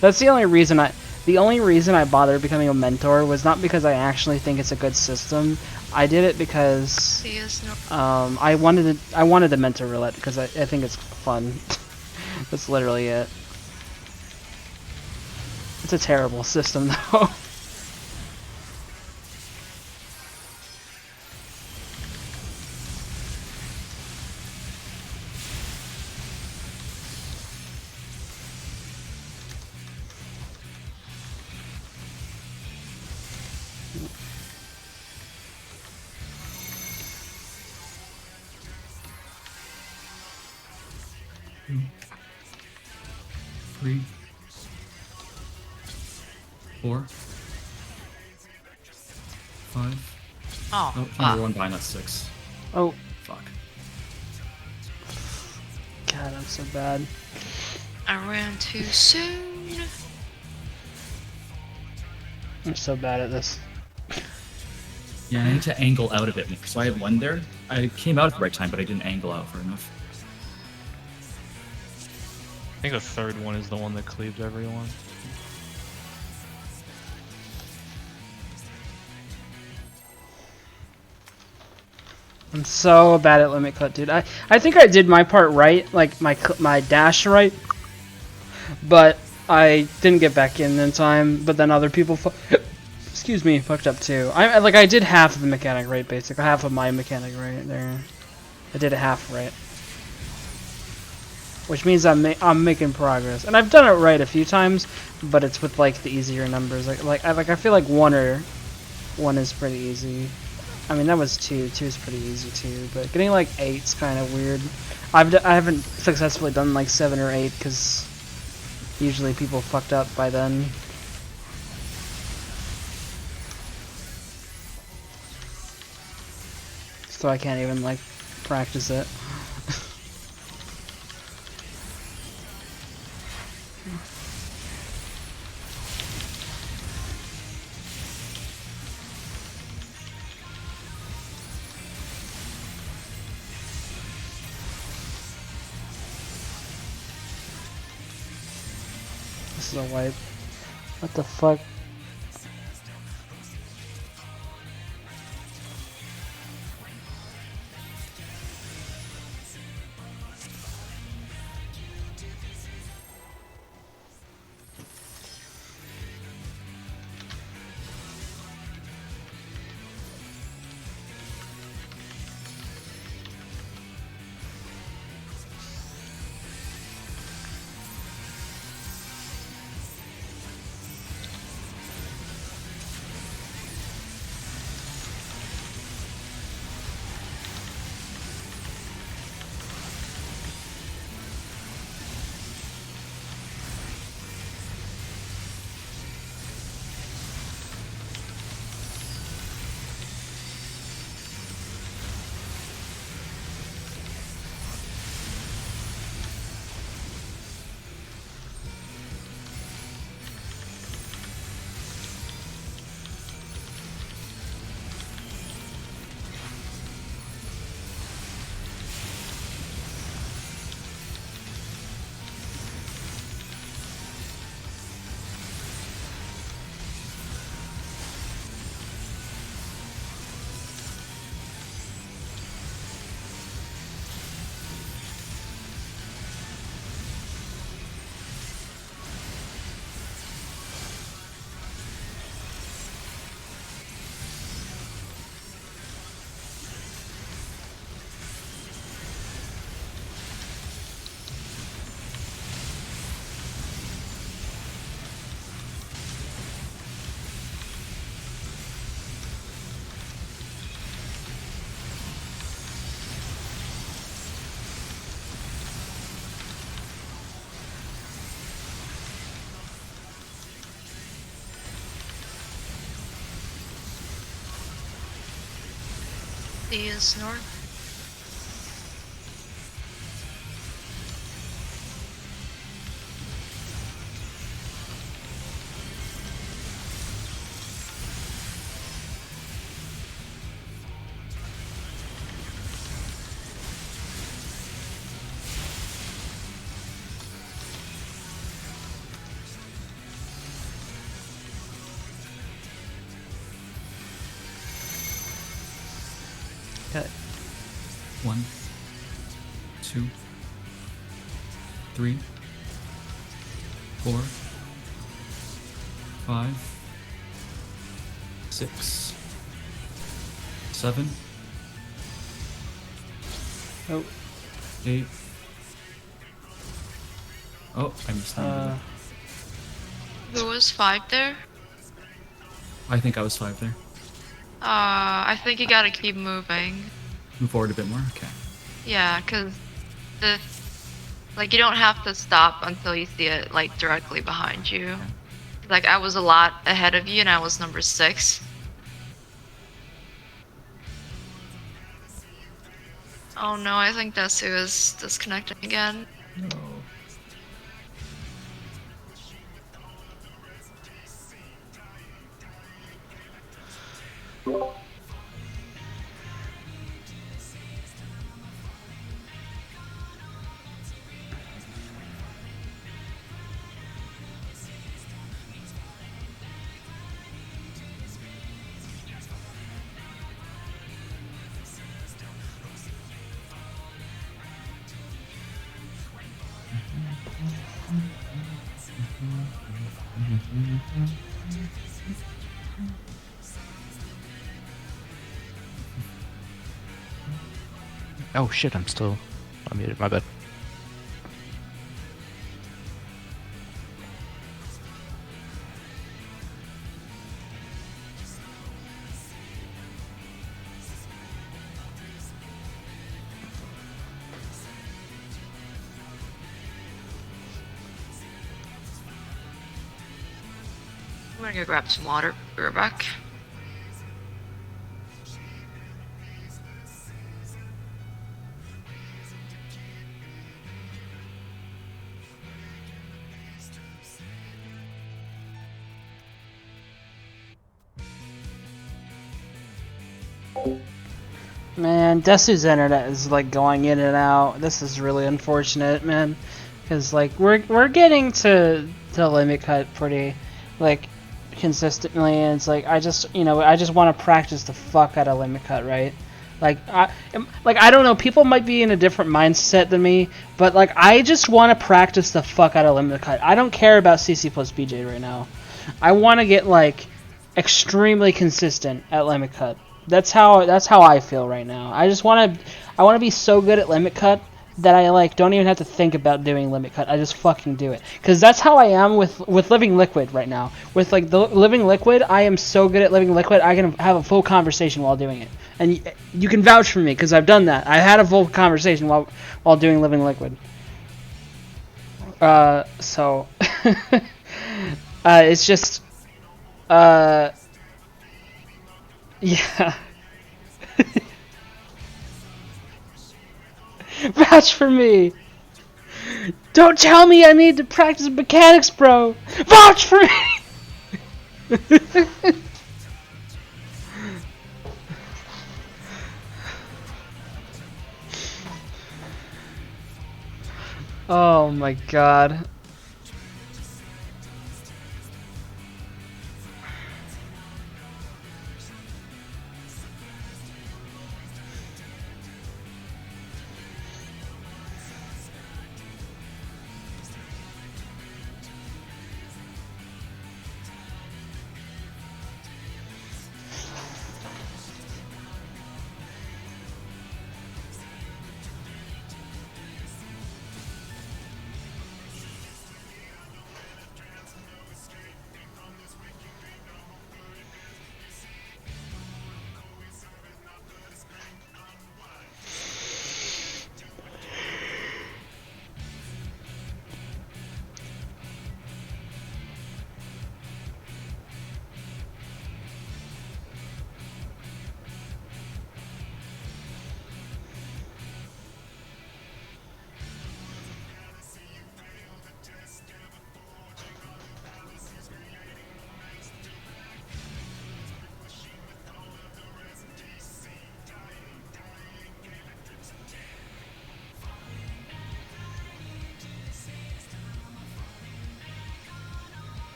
That's the only reason I bothered becoming a mentor was not because I actually think it's a good system. I did it because I wanted to mentor roulette because I think it's fun. That's literally it. It's a terrible system though. Three, 4, 5. Oh, Oh, number one bind, that's 6. Oh, Fuck. God, I'm so bad. I ran too soon. I'm so bad at this. Yeah, I need to angle out of it. So I had 1 there. I came out at the right time, but I didn't angle out for enough. I think the third one is the one that cleaves everyone. I'm so bad at limit cut, dude. I think I did my part right, like my dash right, but I didn't get back in time. But then other people, excuse me, fucked up too. I did half of the mechanic right, basically half of my mechanic right there. I did it half right, which means I'm making progress, and I've done it right a few times, but it's with like the easier numbers. I feel like one is pretty easy. I mean, that was 2. 2 is pretty easy too, but getting like 8's kind of weird. I haven't successfully done like 7 or 8 because usually people fucked up by then. So I can't even like practice it. This is a wipe. What the fuck? C is north. Okay. 1, 2, 3, 4, 5, 6, 7, Oh. 8. Oh, I missed that. Who was 5 there? I think I was 5 there. I think you gotta keep moving. Move forward a bit more. Okay. Yeah, cause the like you don't have to stop until you see it like directly behind you. Okay. Like I was a lot ahead of you and I was number 6. Oh no, I think Desu is disconnecting again. No. Oh shit, I'm still unmuted. My bad. I'm gonna go grab some water. Be right back. Man, Desu's internet is like going in and out. This is really unfortunate, man. Cause like we're getting to limit cut pretty like consistently, and it's like I just want to practice the fuck out of limit cut, right? Like I don't know, people might be in a different mindset than me, but like I just want to practice the fuck out of limit cut. I don't care about CC plus BJ right now. I want to get like extremely consistent at limit cut. That's how I feel right now. I want to be so good at limit cut that I like don't even have to think about doing limit cut. I just fucking do it. Cuz that's how I am with living liquid right now. With like the living liquid, I am so good at living liquid. I can have a full conversation while doing it. And you can vouch for me cuz I've done that. I had a full conversation while doing living liquid. So it's just yeah. Vouch for me. Don't tell me I need to practice mechanics, bro. Vouch for me. Oh my god.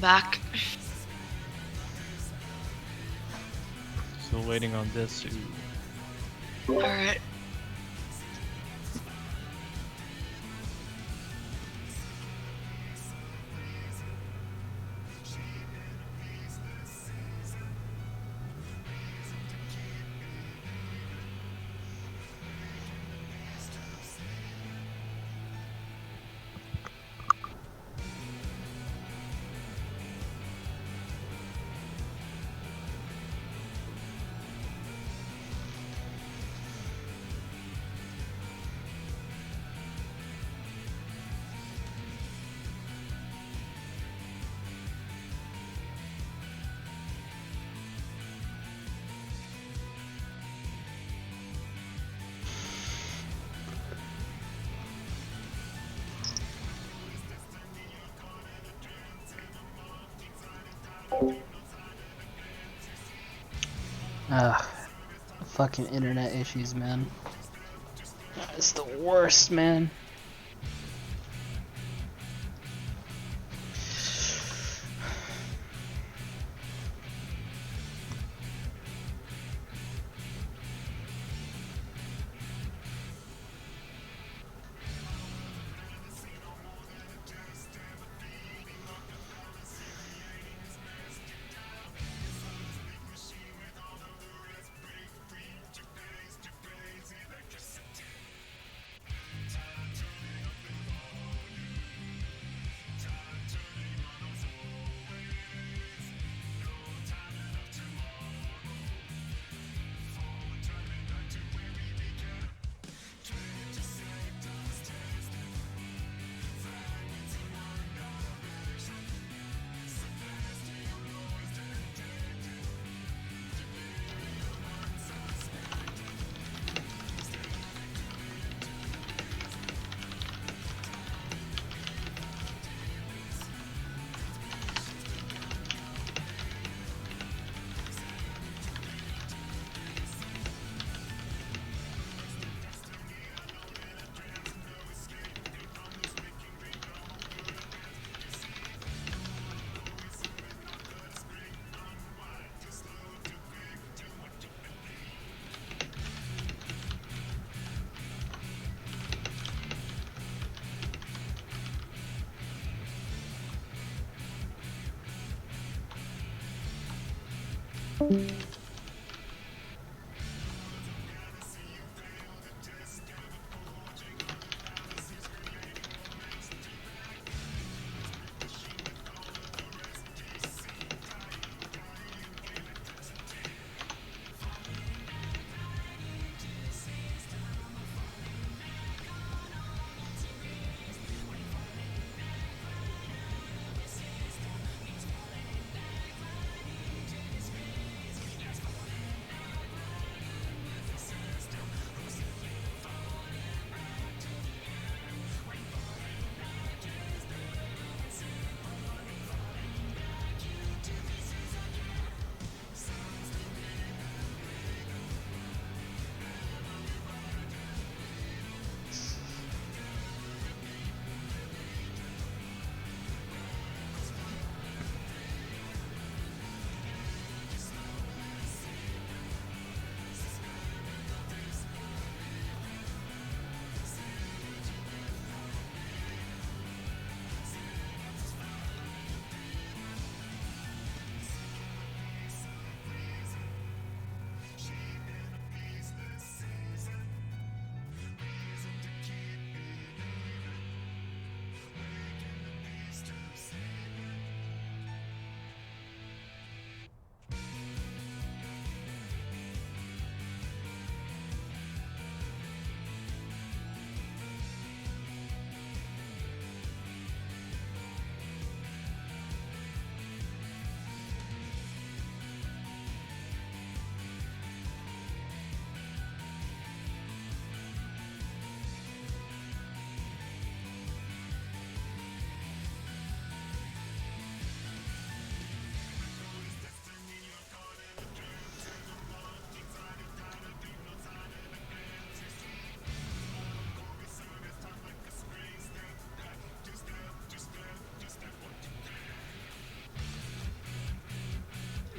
back. Still waiting on this. Alright. Ugh. Fucking internet issues, man. It's the worst, man.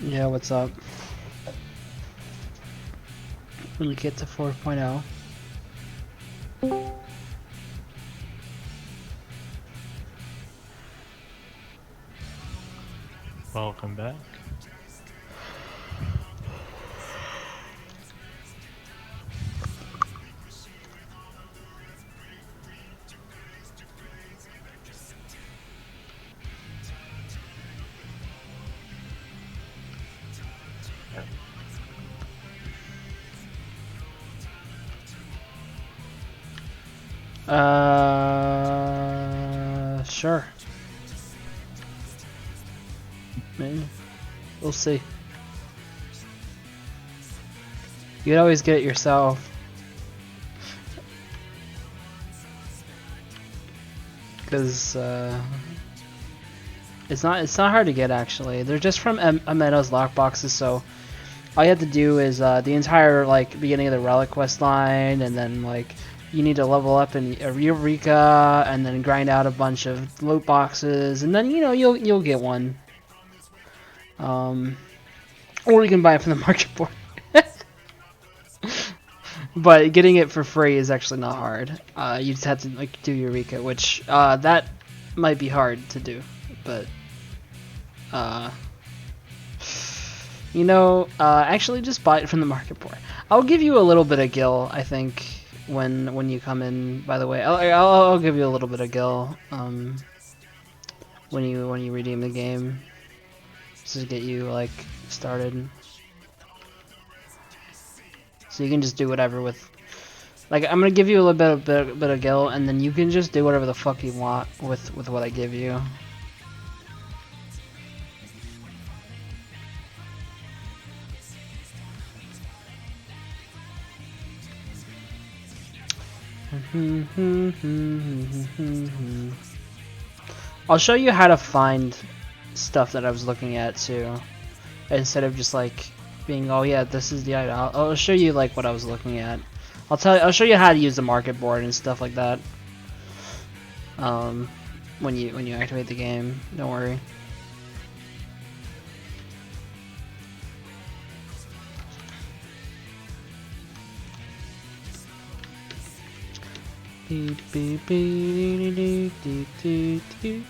Yeah, what's up? When we get to 4.0. Welcome back. Sure. Maybe. We'll see. You'd always get it yourself. Because, it's not hard to get, actually. They're just from Amendo's lockboxes, so all you have to do is, the entire, like, beginning of the Relic quest line, and then, like, you need to level up in Eureka, and then grind out a bunch of loot boxes, and then, you know, you'll get one. Or you can buy it from the market board. But getting it for free is actually not hard. You just have to like do Eureka, which that might be hard to do, but you know, actually just buy it from the market board. I'll give you a little bit of gil, I think, when you come in. By the way, I'll give you a little bit of gil when you redeem the game, just to get you like started. So you can just do whatever with, like, I'm gonna give you a little bit of gil, and then you can just do whatever the fuck you want with what I give you. I'll show you how to find stuff that I was looking at too, instead of just like being, oh yeah, this is the item. I'll show you like what I was looking at. I'll show you how to use the market board and stuff like that. When you activate the game, don't worry. Beep, beep, beep, dee, dee, dee, dee.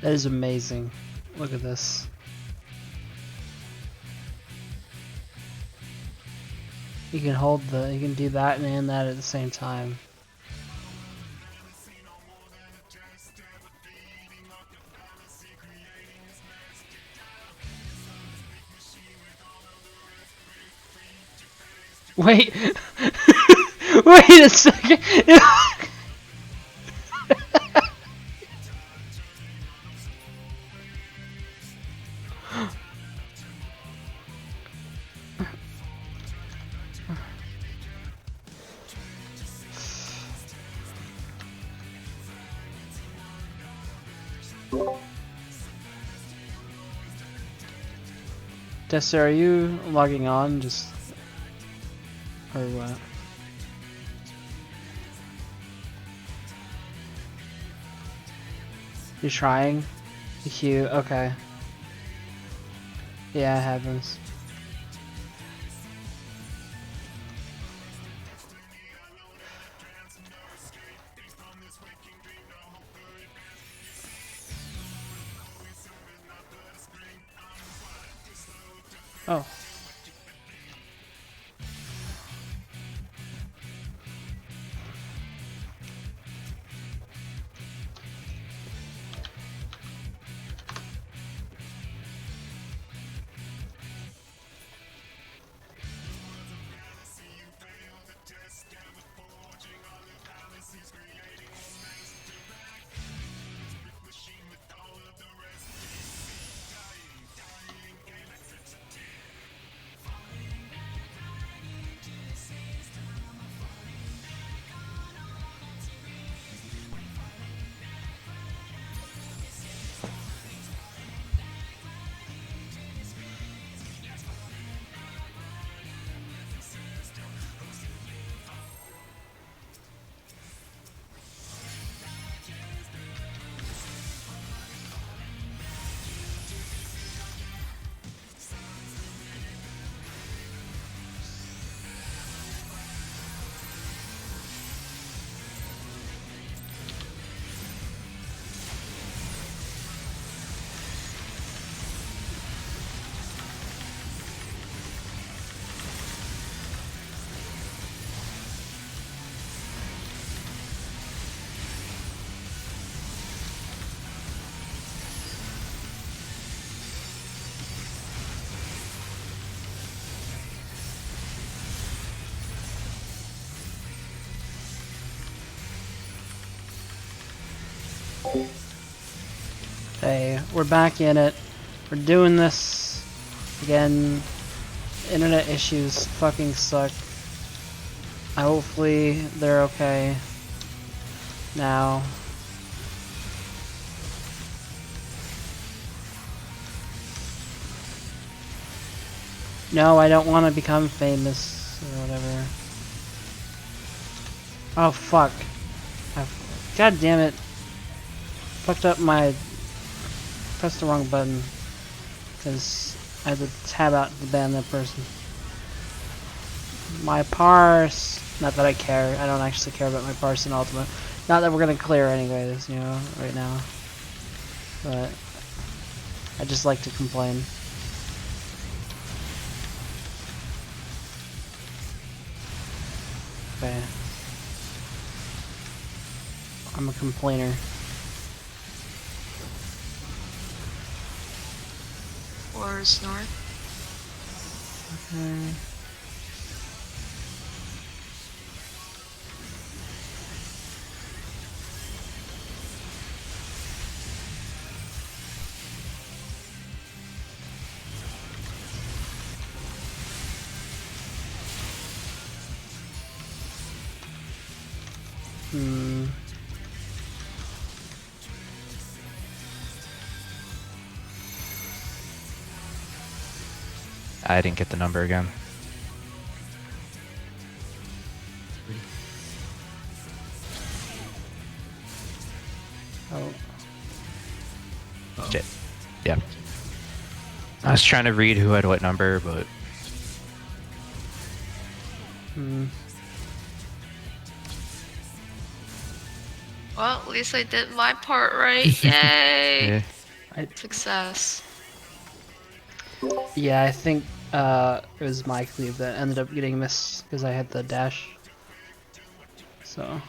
That is amazing. Look at this. You can you can do that and that at the same time. Wait! Wait a second! Tessa, are you logging on? Just or what? You're trying? Cute. Okay. Yeah, it happens. Hey, we're back in it. We're doing this again. Internet issues fucking suck. Hopefully they're okay now. No, I don't want to become famous or whatever. Oh fuck. God damn it. Fucked up my... Pressed the wrong button. Because I had to tab out to ban that person. My parse. Not that I care. I don't actually care about my parse in Ultima. Not that we're gonna clear anyways, you know, right now. But I just like to complain. Okay. I'm a complainer. Forest north. Okay. Hmm. I didn't get the number again. Oh. Shit. Yeah. I was trying to read who had what number, but Hmm. Well, at least I did my part right. Yay! yeah. Success. Yeah, I think it was my cleave that ended up getting missed because I had the dash. So.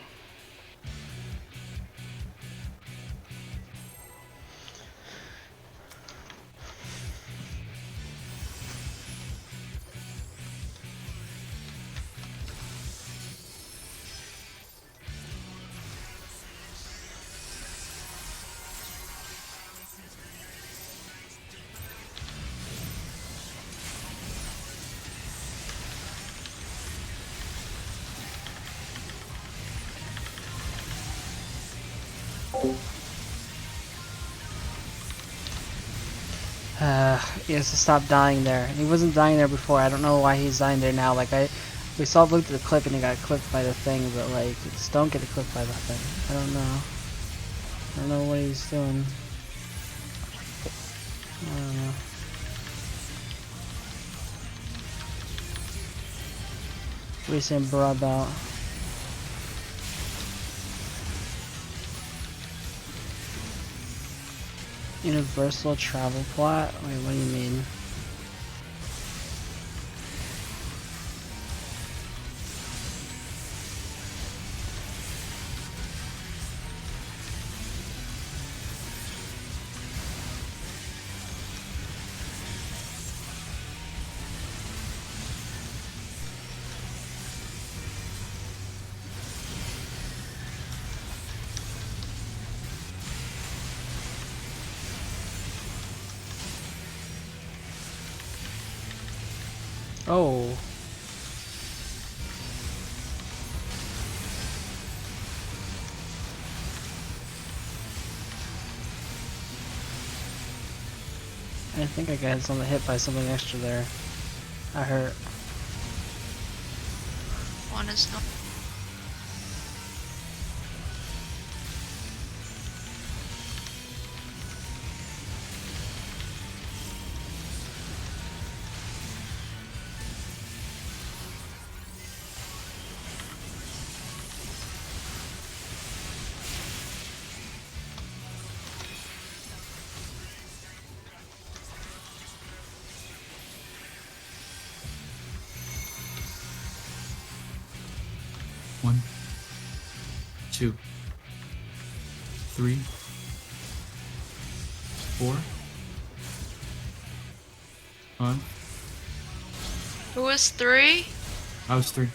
He has to stop dying there. He wasn't dying there before. I don't know why he's dying there now. Like we saw looked at the clip and he got clipped by the thing, but like just don't get clipped by the thing. I don't know. I don't know what he's doing. I don't know. What are you saying, bro, about? Universal travel plot? Wait, what do you mean? Oh. I think I got something hit by something extra there. I hurt. One is not. One, two, three, four, five. Who was 3? I was 3.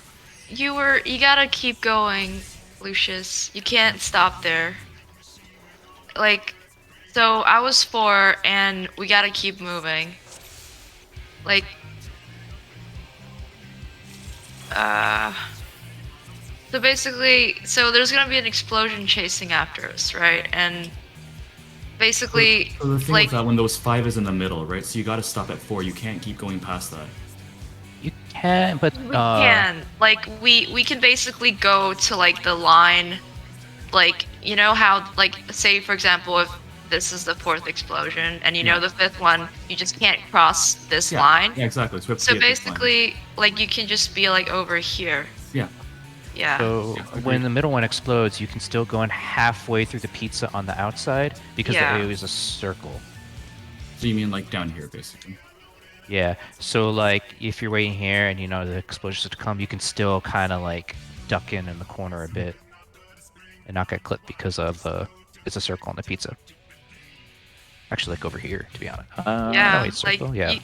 You gotta keep going, Lucius. You can't stop there. like, so I was 4, and we gotta keep moving. Like, so basically, so there's gonna be an explosion chasing after us, right? And basically, So the thing like, with that one, those 5 is in the middle, right? So you gotta stop at 4. You can't keep going past that. You can, but we can, like, we can basically go to like the line, like, you know how, like, say for example, if this is the 4th explosion, and you know Yeah. the 5th one, you just can't cross this Yeah. line. Yeah, exactly. So, we have to So be at this line. basically, like, you can just be like over here. Yeah. Yeah. So agreed. when the middle one explodes, you can still go in halfway through the pizza on the outside because Yeah. the AoE is a circle. So you mean like down here, basically? Yeah. So like if you're waiting here and you know the explosions to come, you can still kind of like duck in the corner a bit and not get clipped because of it's a circle on the pizza. Actually, like over here, to be honest. Yeah, No, it's like circle. Yeah.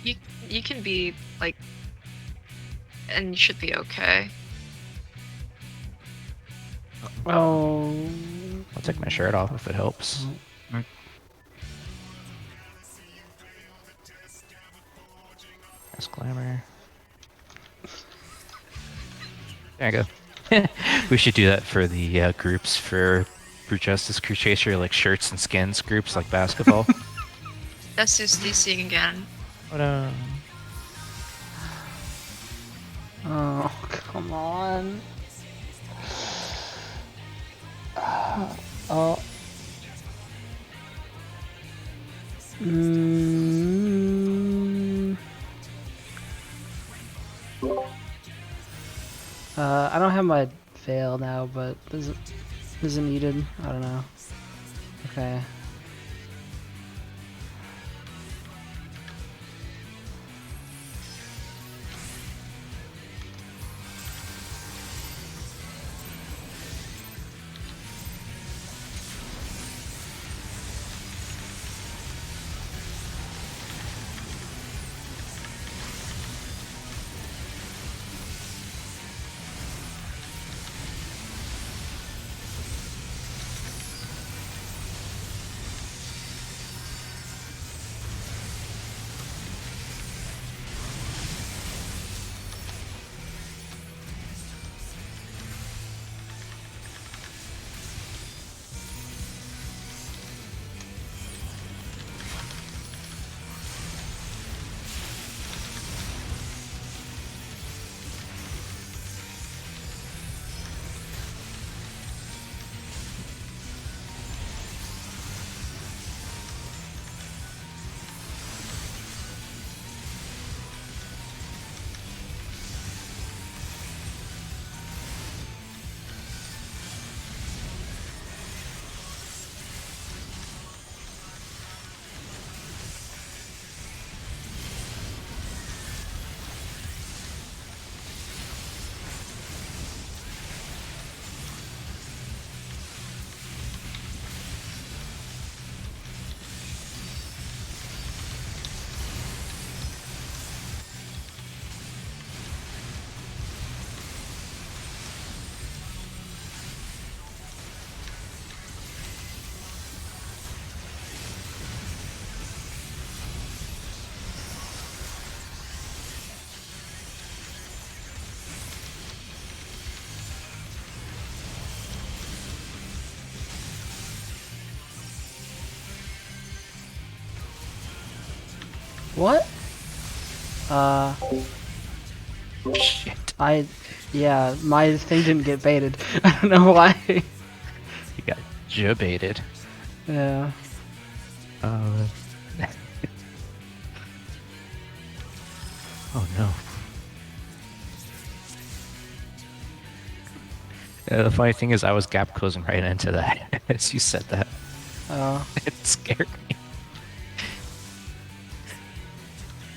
you can be like, and you should be okay. Oh. I'll take my shirt off if it helps. Right. That's glamour. There you go. We should do that for the groups for Brute Justice Crew Chaser, like shirts and skins groups, like basketball. That's just DCing again. But, Oh, come on. Oh. Mm. I don't have my veil now, but is it needed? I don't know. Okay. What? shit. Yeah, my thing didn't get baited. I don't know why. You got jabaited. Yeah. Oh no. The funny thing is, I was gap closing right into that as you said that. Oh. It scared me.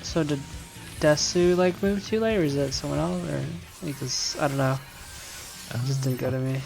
So did Desu like move too late, or is that someone else, or because I don't know. It just didn't go to me.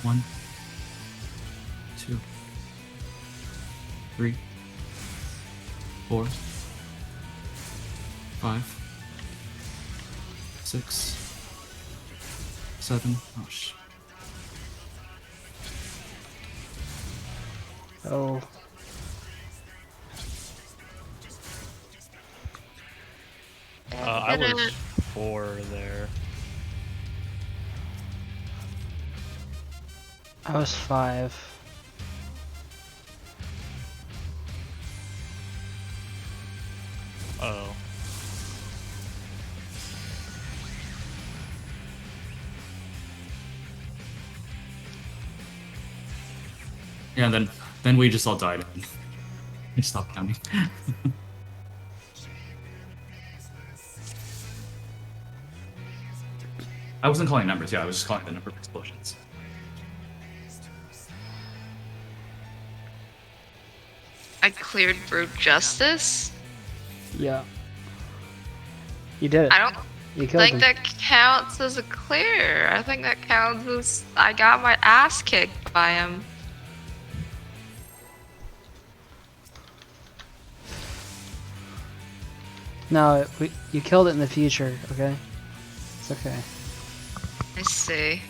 1, 2, 3, 4, 5, 6, 7. Oh shit. Oh. I Did was it. 4 there. I was 5. Oh. Yeah, then we just all died. We stopped counting. I wasn't calling numbers, yeah, I was just calling the number of explosions. I cleared Brute Justice. Yeah. You did it. I don't You killed think him. that counts as a clear. I think that counts as I got my ass kicked by him. No, you killed it in the future, okay? It's okay. I see.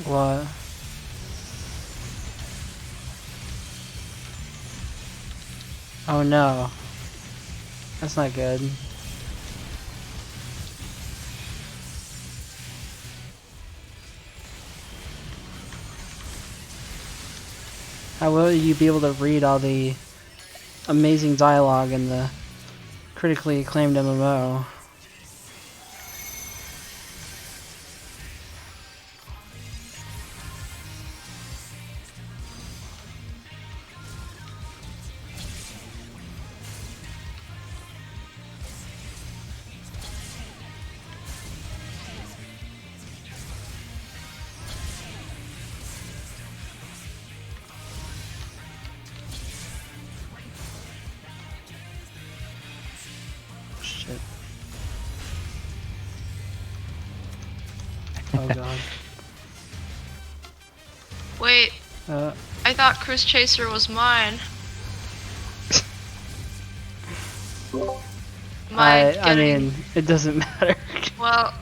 What? Oh no. That's not good. How will you be able to read all the amazing dialogue in the critically acclaimed MMO? Shit. Oh god. Wait, Uh, I thought Cruise Chaser was mine. Am I getting- mean, it doesn't matter. Well,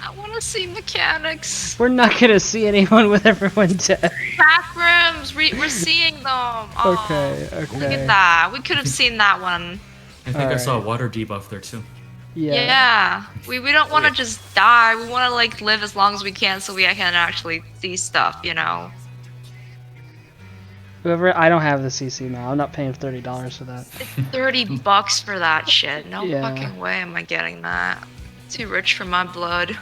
I want to see mechanics. We're not gonna see anyone with everyone dead. Back rooms, we're seeing them. Oh, Okay, Look okay. at that. We could have seen that one. I think I saw a Alright. water debuff there too. Yeah. We don't want to yeah. just die. We want to like live as long as we can so we can actually see stuff, you know. Whoever, I don't have the CC now. I'm not paying $30 for that. It's $30 for that shit. No Yeah. fucking way am I getting that. Too rich for my blood.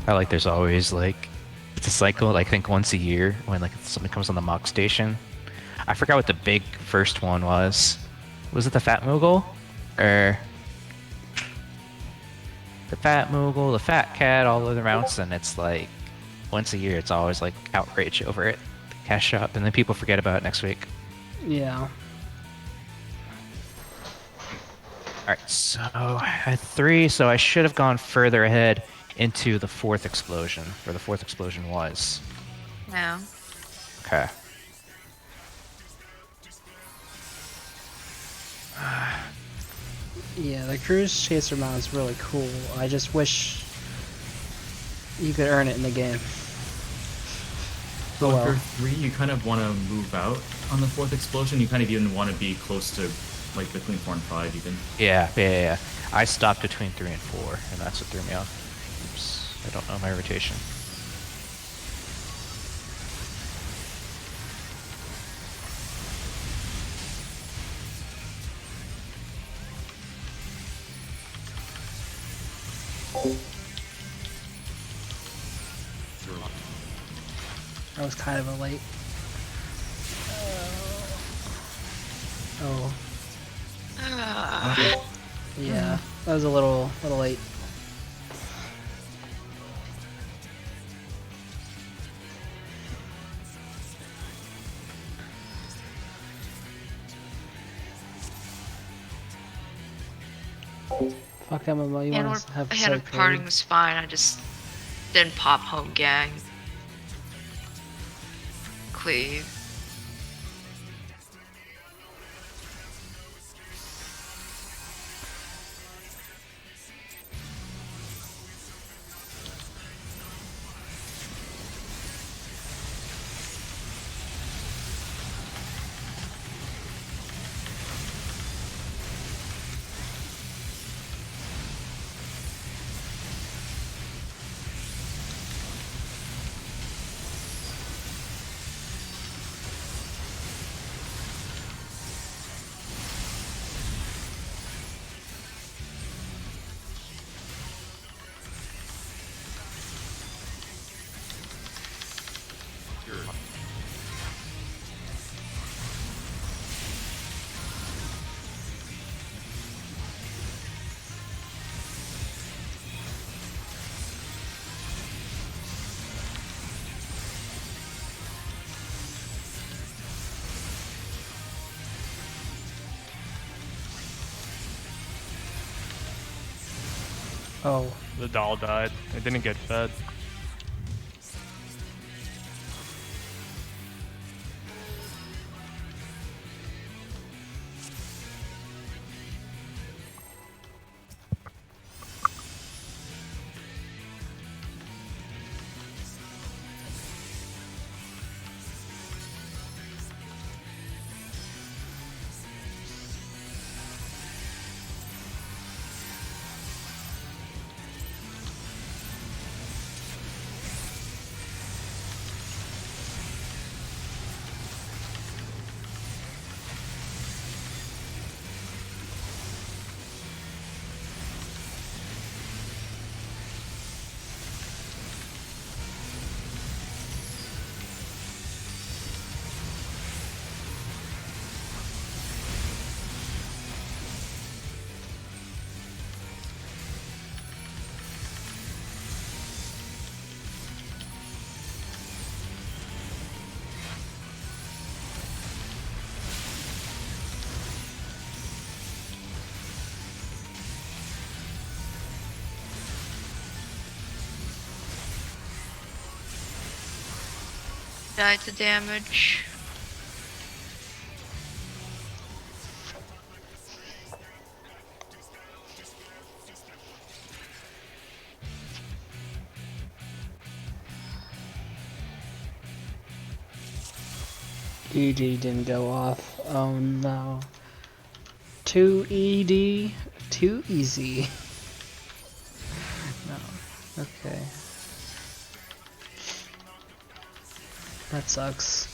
I like there's always like It's a cycle, I think, once a year when like something comes on the mock station. I forgot what the big first one was. Was it the Fat Moogle? Or the Fat Moogle, the Fat Cat, all of the mounts, and it's like once a year it's always like outrage over it. Cash up, and then people forget about it next week. Yeah. Alright, so I had 3, so I should have gone further ahead into the 4th explosion, where the 4th explosion was. No. Okay. Yeah, the Cruise Chaser mount is really cool. I just wish you could earn it in the game. So Oh, for well. 3, you kind of want to move out on the 4th explosion. You kind of even want to be close to, like, between 4 and 5 even. Yeah. I stopped between 3 and 4, and that's what threw me off. Oops, I don't know my rotation. That was kind of a late. Oh, yeah. That was a little late. Fuck MMO, you want to have a Hand side parting period. was fine. I just didn't pop home gang. Cleave. Oh, The doll died. It didn't get fed. Died to damage. ED didn't go off. Oh no. Too ED, too easy. No. Okay. That sucks.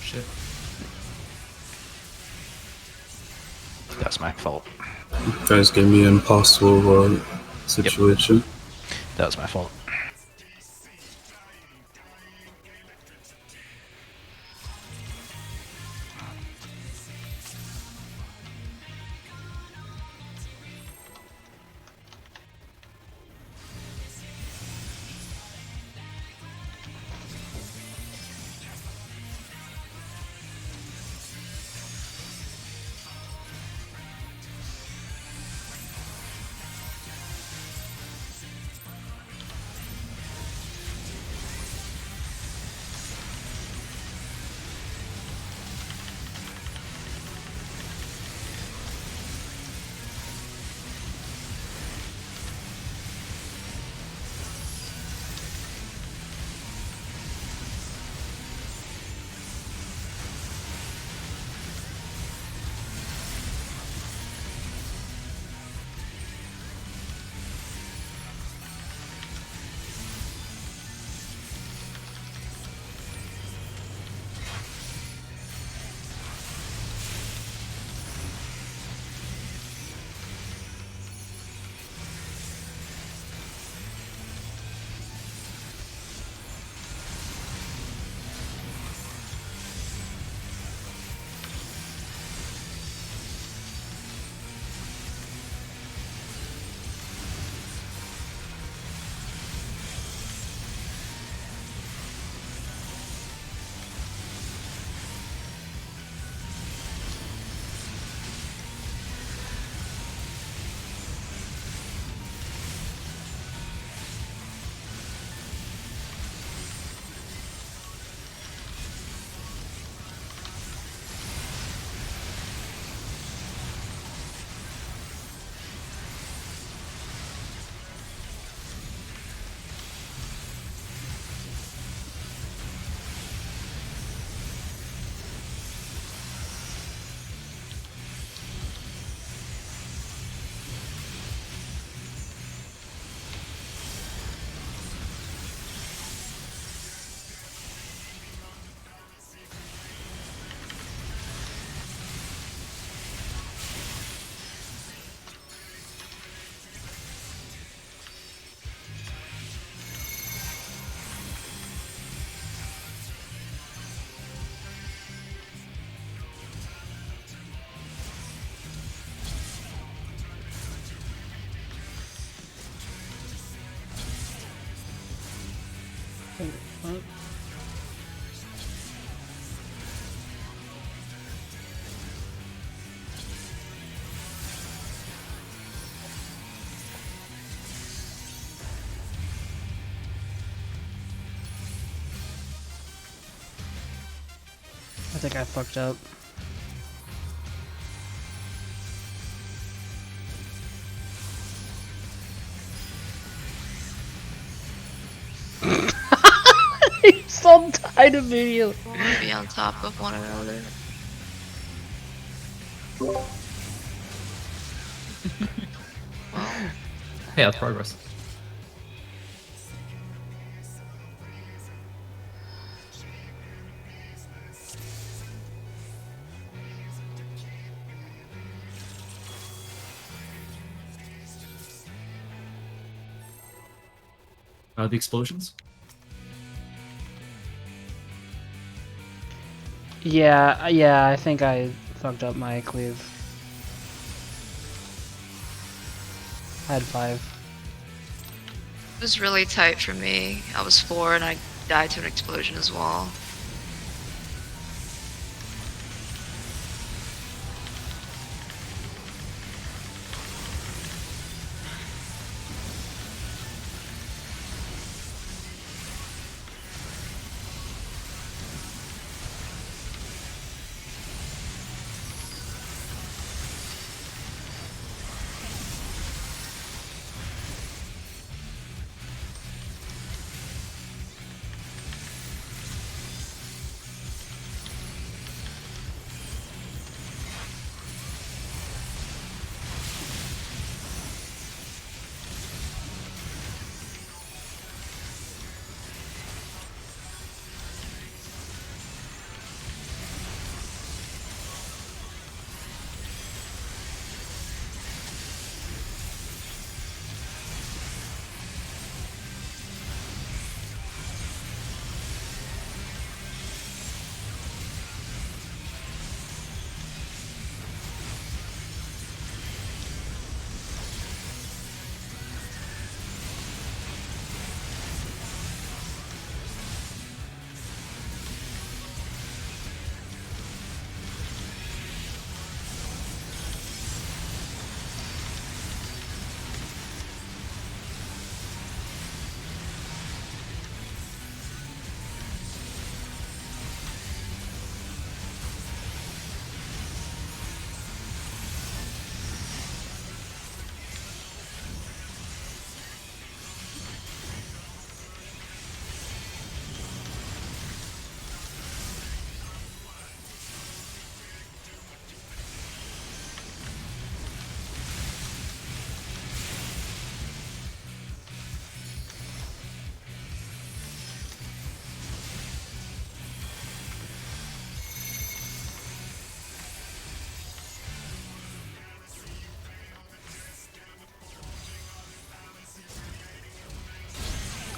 shit. That's my fault. You guys gave me an impossible situation. That was my fault. What? I think I fucked up. He still died immediately. We want to be on top of one another. Well, Hey, that's progress. The explosions? Yeah, I think I fucked up my cleave. I had 5. it was really tight for me. I was 4 and I died to an explosion as well.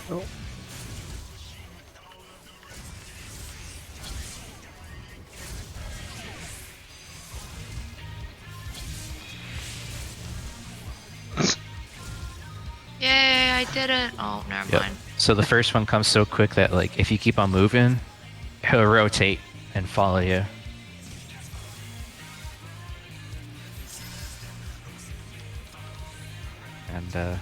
Oh. Yay, I did it. Oh, never Yep. mind. So the first one comes so quick that like if you keep on moving, he'll rotate and follow you. And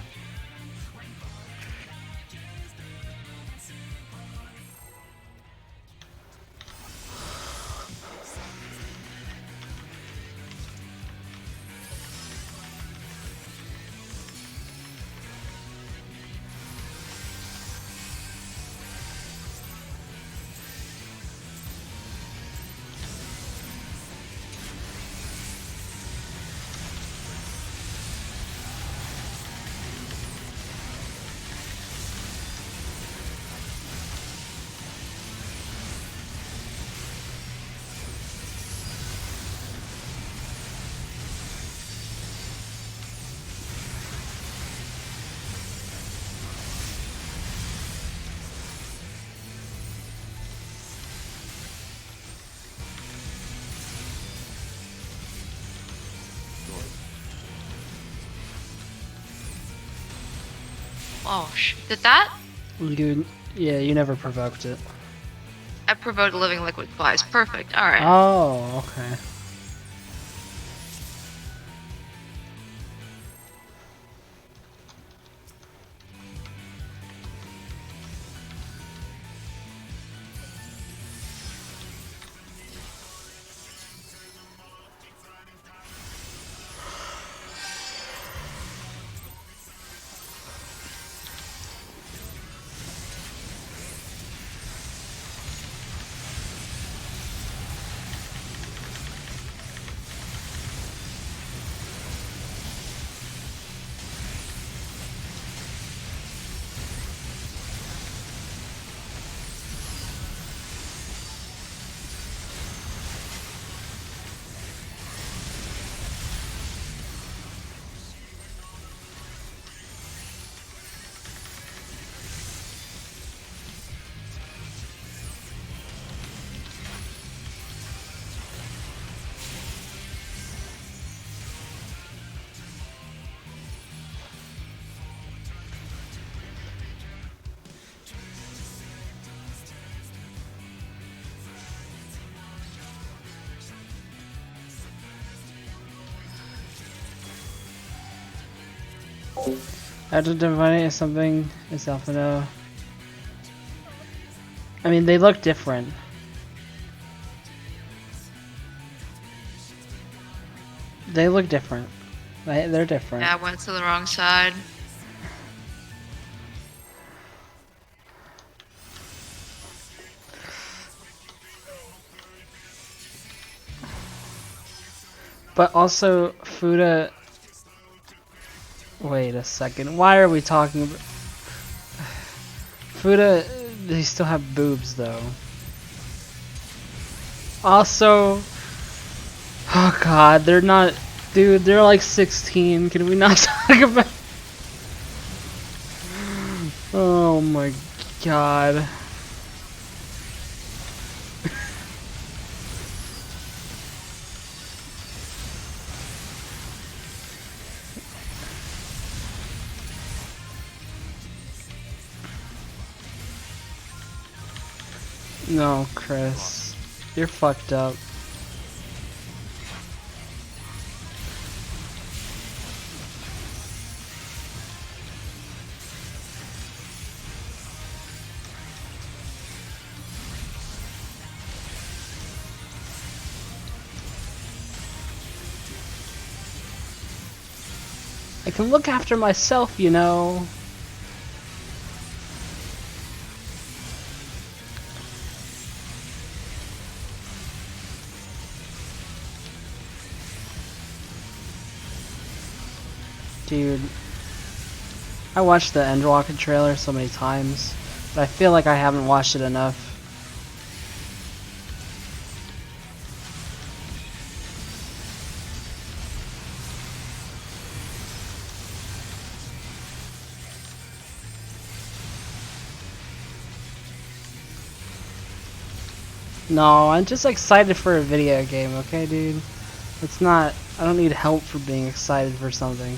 Oh, did that? Yeah, you never provoked it. I provoked living liquid twice. Perfect. Alright. Oh, okay. After dividing something is alpha no. I mean, they look different. They look different. They're different. Yeah, I went to the wrong side. But also, Fuda. Wait a second. Why are we talking about Fuda? They still have boobs though. Also, oh god, they're not. Dude, they're like 16. Can we not talk about? Oh my god. No, Chris. You're fucked up. I can look after myself, you know. Dude, I watched the Endwalker trailer so many times, but I feel like I haven't watched it enough. No, I'm just excited for a video game, okay, dude? It's not. I don't need help for being excited for something.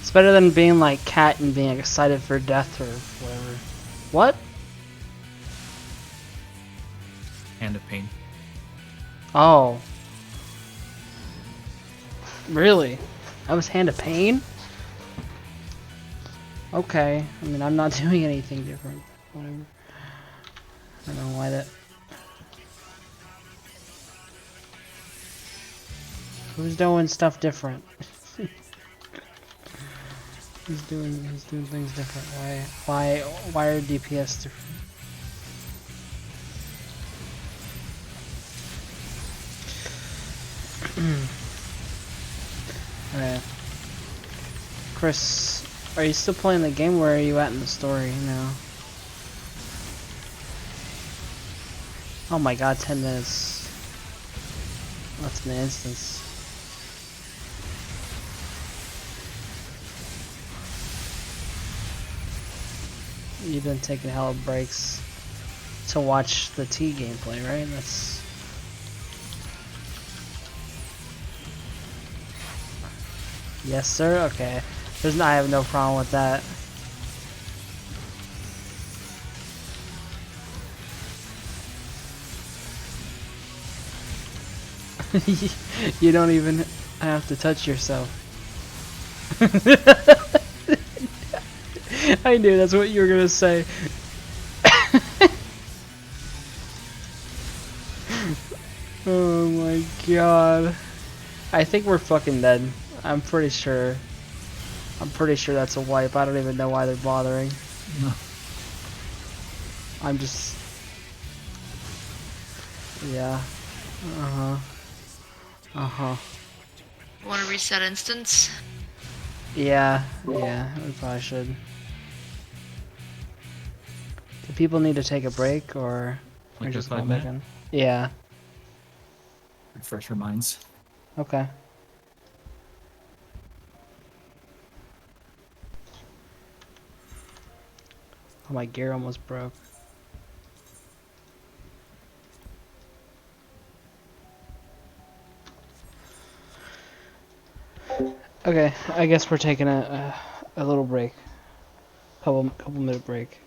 It's better than being like Cat and being excited for death or whatever. What? Hand of Pain. Oh. Really? That was Hand of Pain? Okay. I mean, I'm not doing anything different. Whatever. I don't know why that... Who's doing stuff different? He's doing things different. Why are DPS different? Alright. Chris, are you still playing the game? Where are you at in the story now? Oh my god, 10 minutes. That's an instance. You've been taking hella breaks to watch the T gameplay, right? That's... Yes, sir? Okay. I have no problem with that. You don't even have to touch yourself. I knew that's what you were gonna say. Oh my god. I think we're fucking dead. I'm pretty sure. I'm pretty sure that's a wipe. I don't even know why they're bothering. No. I'm just... Yeah. Uh-huh. Uh-huh. Want to reset instance? Yeah, yeah, we probably should. Do people need to take a break, or Like we're a just 5 going back minute? in? Yeah. Refresh your minds. Okay. Oh, my gear almost broke. Okay, I guess we're taking a little break. Couple minute break.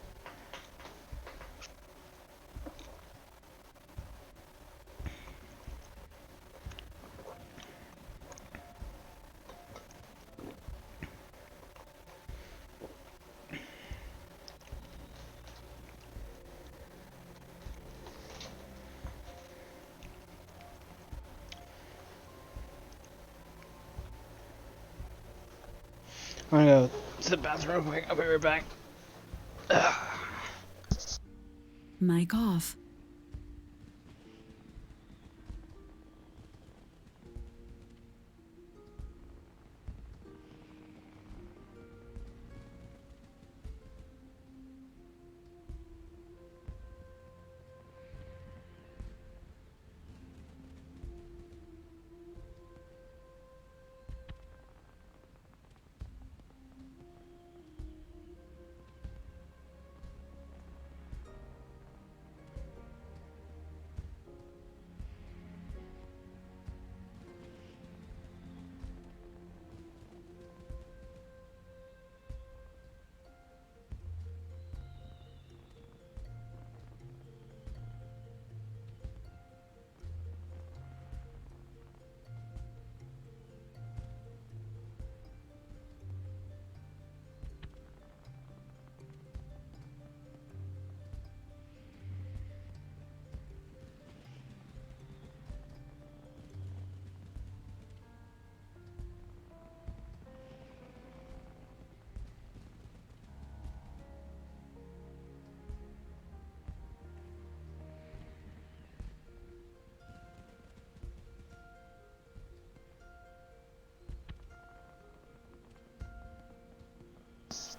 I'm gonna go to the bathroom real quick. I'll be right back. Mic off.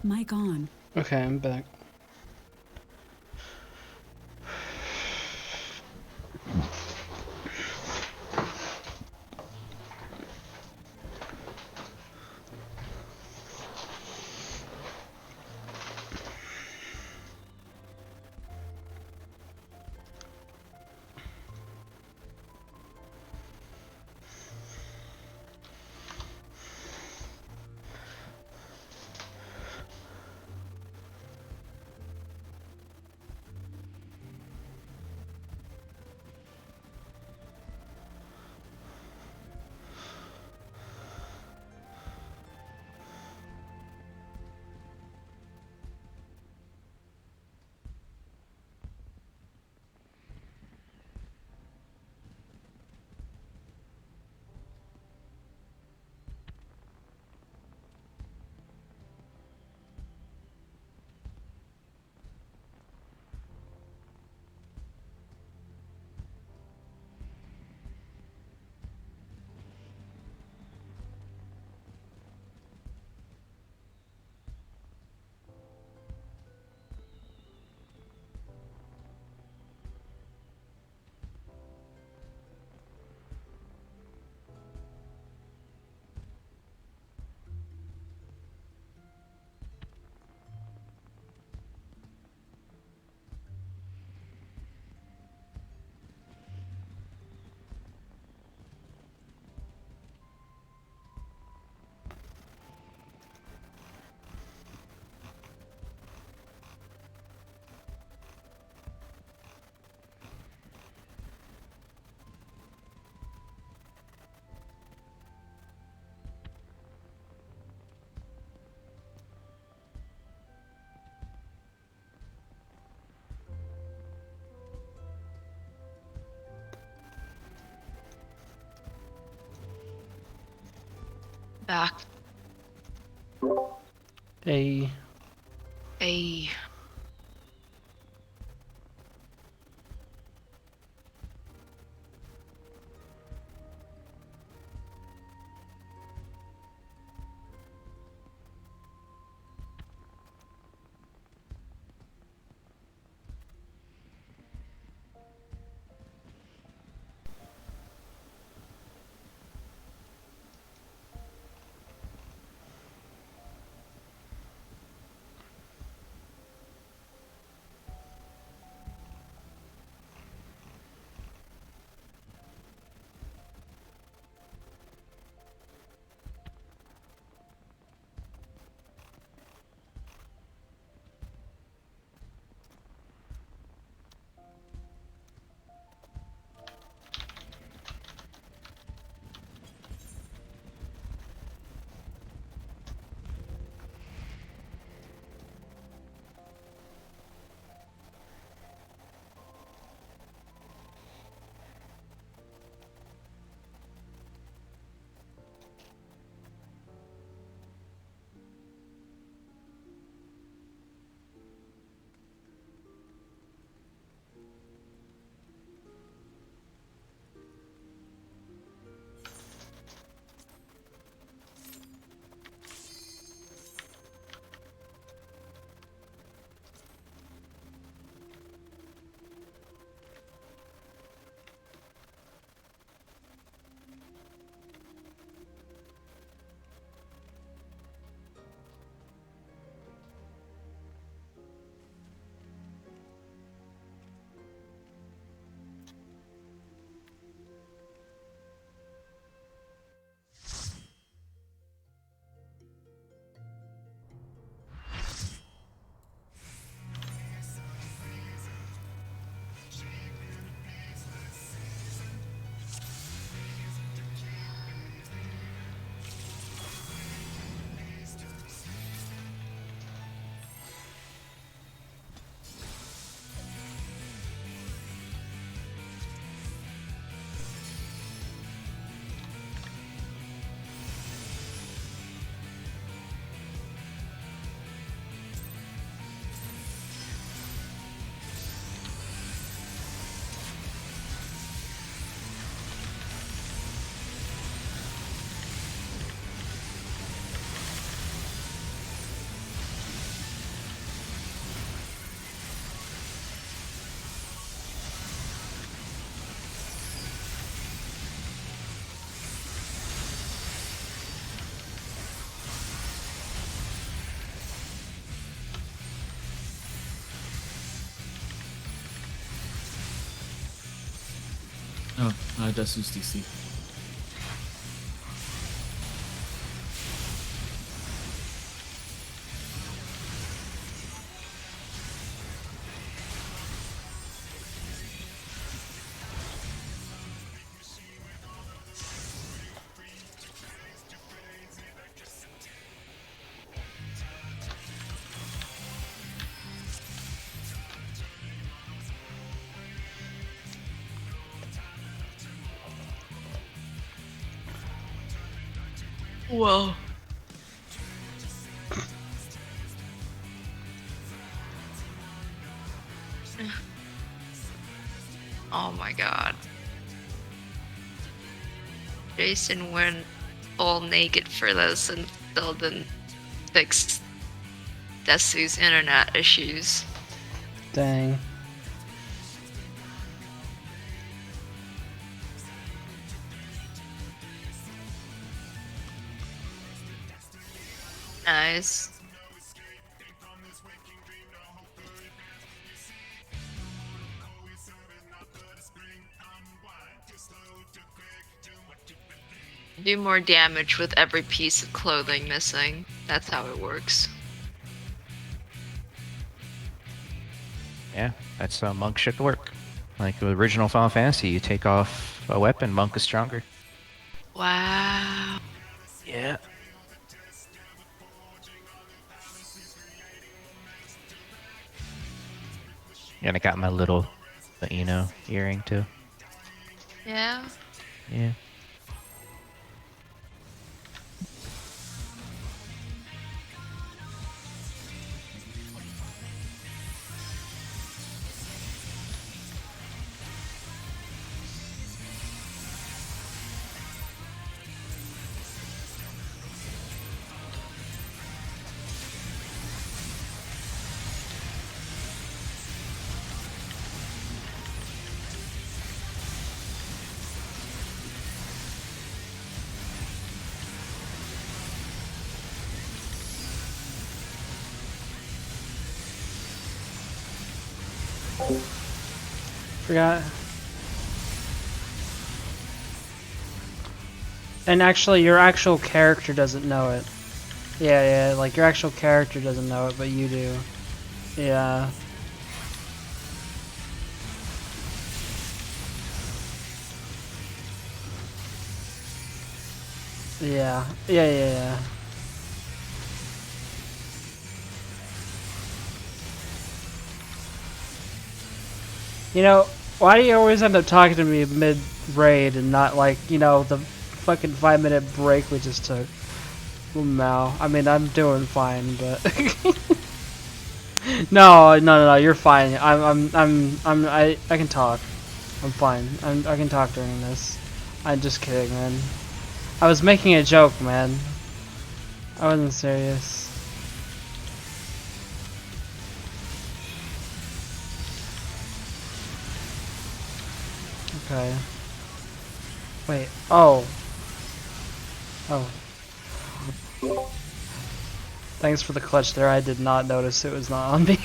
Mic on. Okay, I'm back. Back. Hey. A. Oh, Desu's DC. Whoa. Oh my god. Jason went all naked for this and still didn't fix Desu's internet issues. Dang. Nice. Do more damage with every piece of clothing missing. That's how it works. Yeah, that's how monk should work. Like the original Final Fantasy, you take off a weapon, monk is stronger. Wow. Yeah. And I got my little, earring too. Yeah. Yeah. Forgot. And actually, your actual character doesn't know it. Yeah, like your actual character doesn't know it, but you do. Yeah. Yeah. You know, why do you always end up talking to me mid-raid and not like, you know, the fucking 5-minute break we just took? Mal. I mean, I'm doing fine, but no, you're fine. I can talk. I'm fine. I can talk during this. I'm just kidding, man. I was making a joke, man. I wasn't serious. Okay. Wait. Oh. Thanks for the clutch there. I did not notice it was not on me.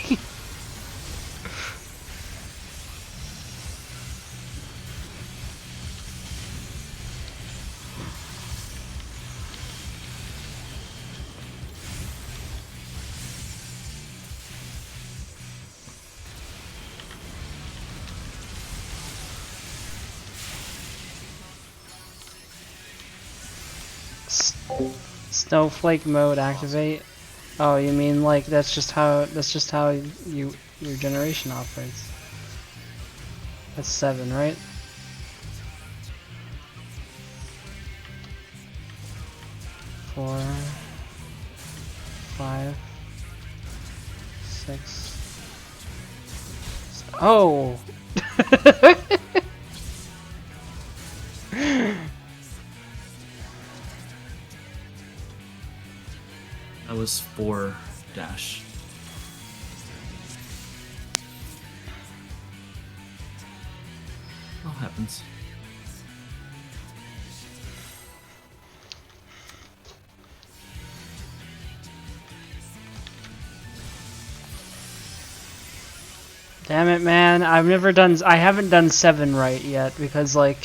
Snowflake mode activate. Oh, you mean like that's just how your generation operates. That's 7, right? Four, 5, 6. Oh. That was 4 dash. What happens? Damn it, man. I haven't done 7 right yet because like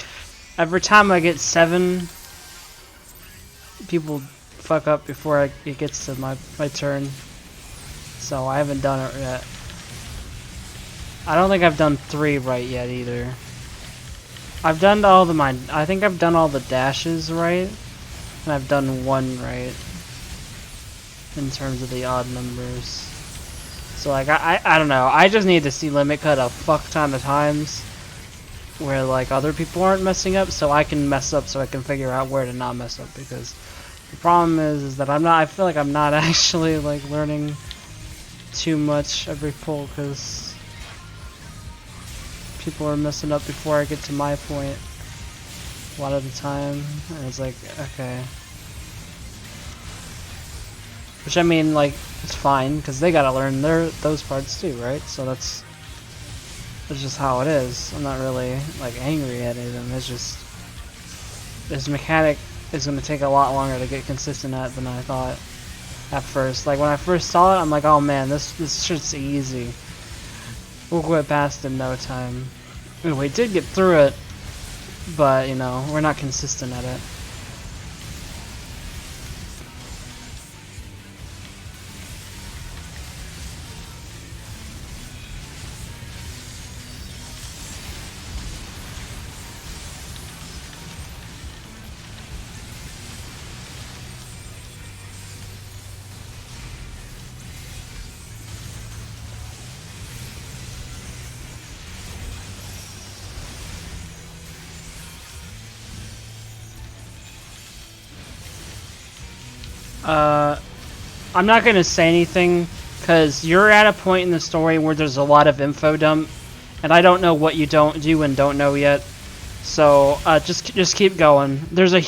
every time I get 7 people fuck up before it gets to my turn. So I haven't done it yet. I don't think I've done 3 right yet either. I've done I think I've done all the dashes right, and I've done 1 right in terms of the odd numbers. So like I don't know. I just need to see limit cut a fuck ton of times where like other people aren't messing up, so I can mess up, so I can figure out where to not mess up. Because the problem is that I feel like I'm not actually like learning too much every pull because people are messing up before I get to my point a lot of the time, and it's like, okay. Which I mean, like, it's fine because they gotta learn those parts too, right? So that's just how it is. I'm not really like angry at it, and it's just this mechanic is gonna take a lot longer to get consistent at than I thought at first. Like when I first saw it, I'm like, oh man, this shit's easy. We'll get past in no time. I mean, we did get through it, but you know, we're not consistent at it. I'm not gonna say anything because you're at a point in the story where there's a lot of info dump, and I don't know what you don't do and don't know yet. So just keep going. There's a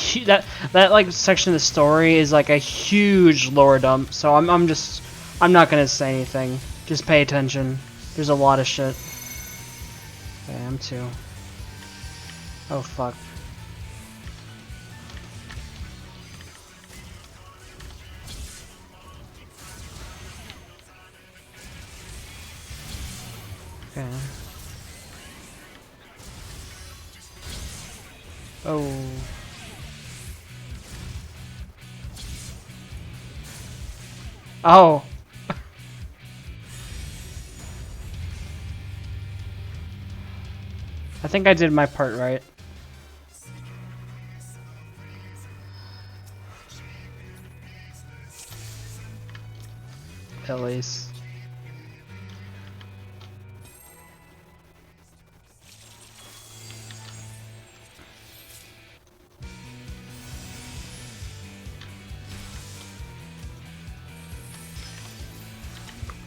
that like section of the story is like a huge lore dump. So I'm not gonna say anything. Just pay attention. There's a lot of shit. Okay, I'm 2. Oh fuck. Okay. Oh. Oh. I think I did my part right. At least.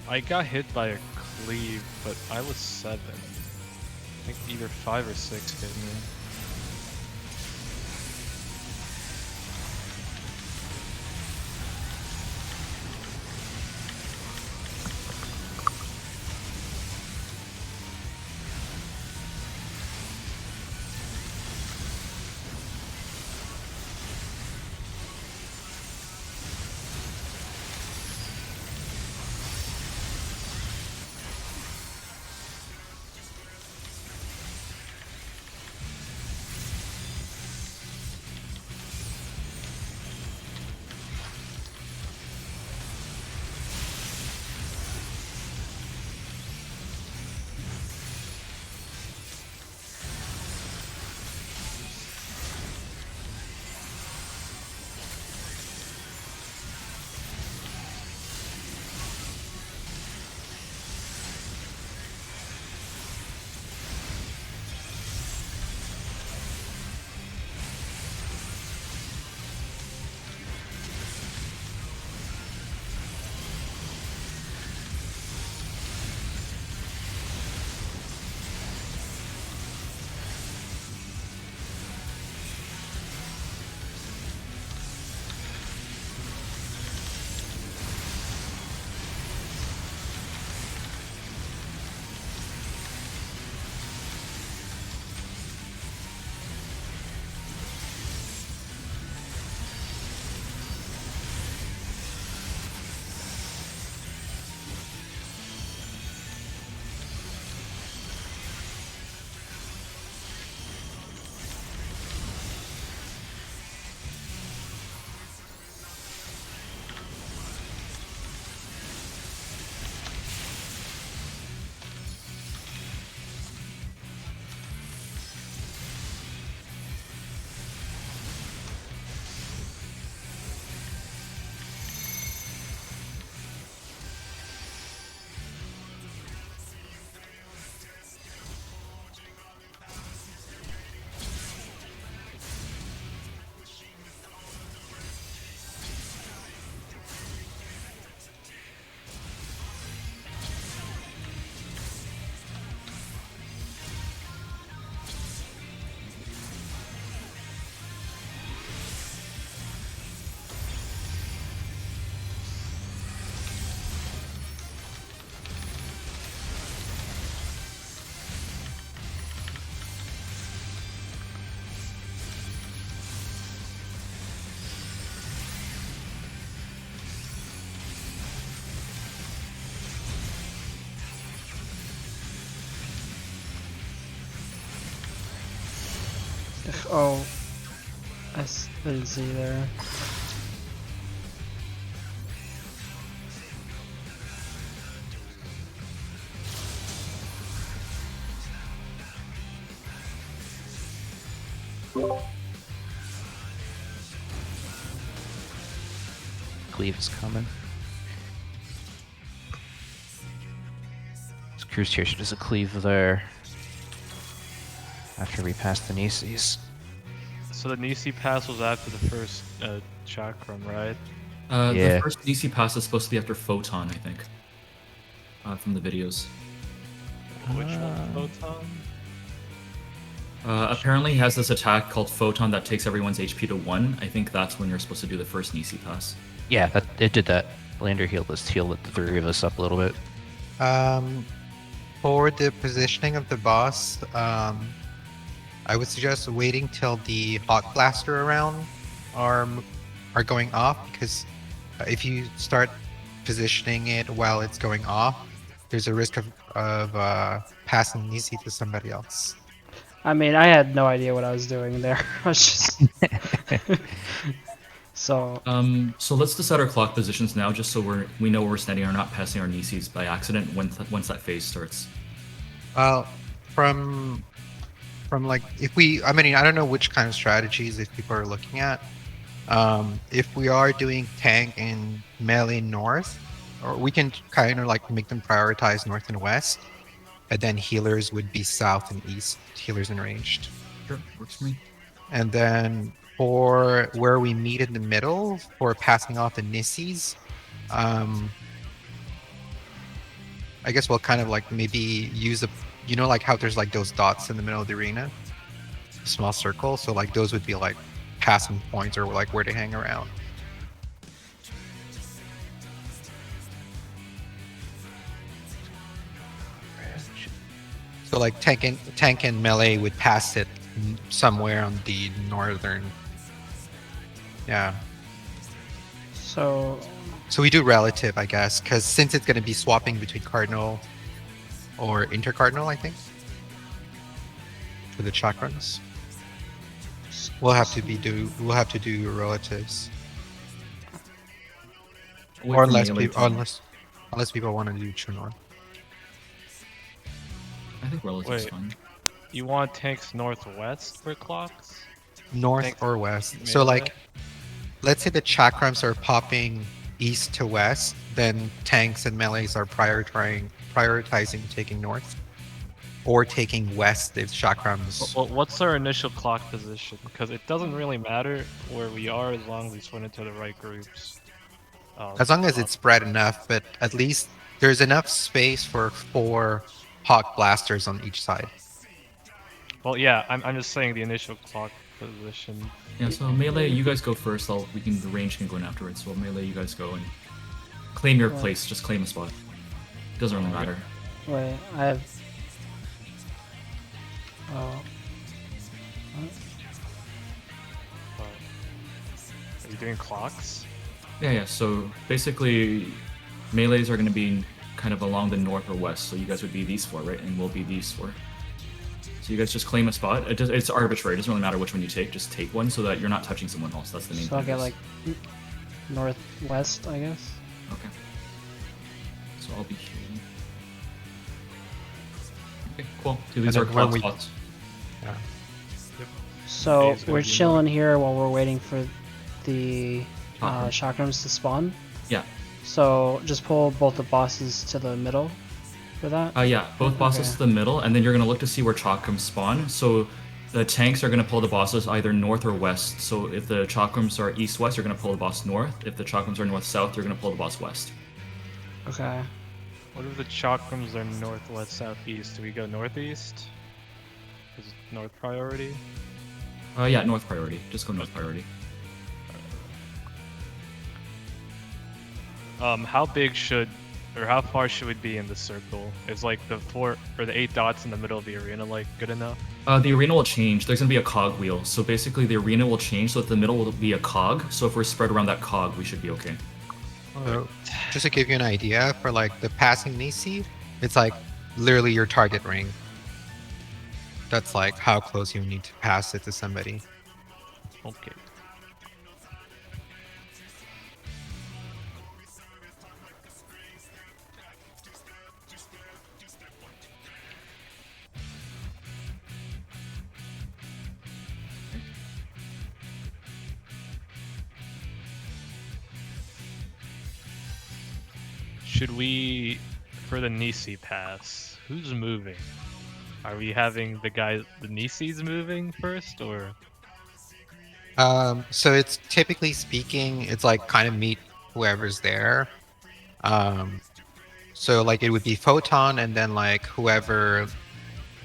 I got hit by a cleave, but I was 7. I think either 5 or 6 hit me. Oh. Didn't see there. Cleave is coming. This Cruciation is a cleave there. After we pass the Nices. So the Nisi pass was after the first chakram, right? Yeah. The first DC pass is supposed to be after Photon, I think. From the videos. Which one? Photon? Apparently he has this attack called Photon that takes everyone's HP to 1. I think that's when you're supposed to do the first Nisi pass. Yeah, it did that. Lander healed the 3 of us up a little bit. For the positioning of the boss, I would suggest waiting till the hot blaster around are going off, because if you start positioning it while it's going off, there's a risk of passing Nisi to somebody else. I mean, I had no idea what I was doing there. I was just so So let's decide our clock positions now, just so we know where we're standing and are not passing our Nisis by accident once that phase starts. Well, from like I mean, I don't know which kind of strategies if people are looking at. If we are doing tank and melee north, or we can kind of like make them prioritize north and west, and then healers would be south and east, healers and ranged. Sure, works for me. And then for where we meet in the middle for passing off the Nissis, I guess we'll kind of like maybe use like how there's like those dots in the middle of the arena, small circle. So like those would be like passing points or like where to hang around. So like tank and melee would pass it somewhere on the northern. Yeah. so So we do relative, I guess, because since it's going to be swapping between cardinal or intercardinal, I think, for the chakrams, we'll have to do relatives, Wait or for unless melee people unless people want to do true north. I think relative's Wait. fine. You want tanks northwest for clocks? North Thanks. or west. So Melee? like, let's say the chakrams are popping east to west, then tanks and melees are prioritizing taking north, or taking west if chakrams. Well, what's our initial clock position? Because it doesn't really matter where we are as long as we swing into the right groups. As long as it's spread enough, but at least there's enough space for 4 hawk blasters on each side. Well, yeah, I'm just saying the initial clock position. Yeah, so melee, you guys go first. The range can go in afterwards. So melee, you guys go and claim your place. Just claim a spot. Doesn't really matter. wait, I have. Oh, Are you doing clocks? Yeah. So basically, melees are going to be kind of along the north or west. So you guys would be these 4, right? And we'll be these 4. So you guys just claim a spot. It's arbitrary. It doesn't really matter which one you take. Just take one so that you're not touching someone else. That's the main so I'll thing. get like northwest, I guess. Okay. So I'll be here. Okay, cool. So these And are then clock when we- spots. So Phase gonna we're be chilling here while we're waiting for the Chakrams. chakrams to spawn. Yeah. So just pull both the bosses to the middle for that. Yeah, both bosses Okay. to the middle, and then you're gonna look to see where chakrams spawn. So the tanks are gonna pull the bosses either north or west. So if the chakrams are east-west, you're gonna pull the boss north. If the chakrams are north-south, you're gonna pull the boss west. Okay. What if the chakrams are northwest, southeast? Do we go northeast? Is it north priority? Yeah, north priority. Just go north priority. How big should, or how far should we be in the circle? Is like the 4 or the 8 dots in the middle of the arena like good enough? The arena will change. There's gonna be a cog wheel. So basically, the arena will change. So that the middle will be a cog. So if we're spread around that cog, we should be okay. So, just to give you an idea, for like the passing Nisi, it's like literally your target ring. That's like how close you need to pass it to somebody. Okay. Should we, for the Nisi pass, who's moving? Are we having the Nisis moving first, or? So it's typically speaking, it's like kind of meet whoever's there. So like it would be photon and then like whoever.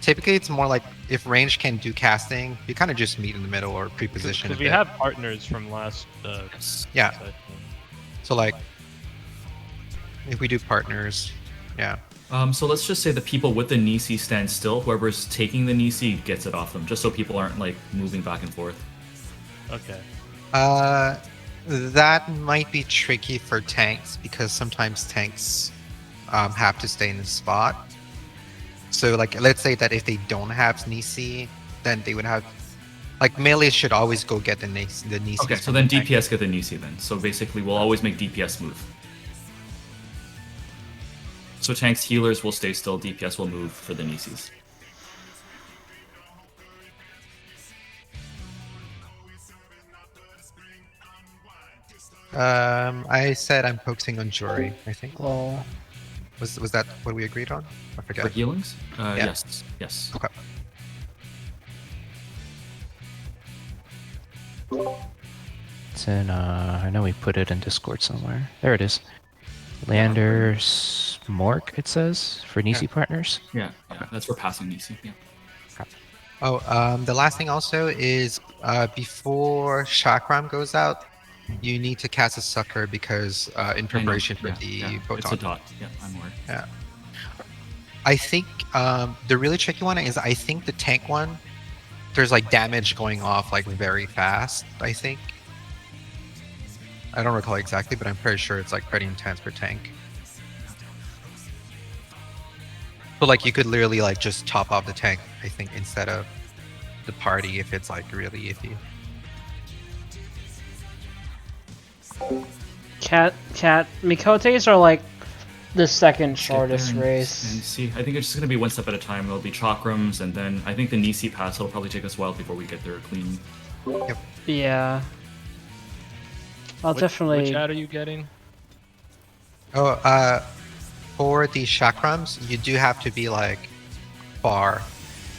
Typically, it's more like if range can do casting, you kind of just meet in the middle or pre-position. Because a we bit. have partners from last Yeah. session. So like, if we do partners, yeah. So let's just say the people with the Nisi stand still. Whoever's taking the Nisi gets it off them, just so people aren't like moving back and forth. Okay. That might be tricky for tanks because sometimes tanks have to stay in the spot. So like, let's say that if they don't have Nisi, then they would have like melee should always go get the Nisi. Okay, so then DPS get the Nisi then. So basically, we'll always make DPS move. So tanks, healers will stay still. DPS will move for the Nisis. I said I'm focusing on Jory. I think Lol. was that what we agreed on? I For forget. healings? Yeah. Yes. Okay. It's in, I know we put it in Discord somewhere. There it is. Landers Mork, it says, for Nisi partners. Yeah, that's for passing Nisi. Yeah. Oh, the last thing also is before Chakram goes out, you need to cast a sucker because in I know. preparation for Yeah, the yeah. photon. It's a dot. Yeah, I'm aware. Yeah. I think the really tricky one is I think the tank one. There's like damage going off like very fast. I think. I don't recall exactly, but I'm pretty sure it's like pretty intense per tank. So like you could literally like just top off the tank, I think, instead of the party if it's like really iffy. Mikotes are like the second Get there shortest and race. see. I think it's just gonna be one step at a time. There'll be chakrams, and then I think the Nisi pass will probably take us a while before we get there clean. Yeah. I'll Which definitely. ad are you getting? Oh, for the chakrams, you do have to be like far,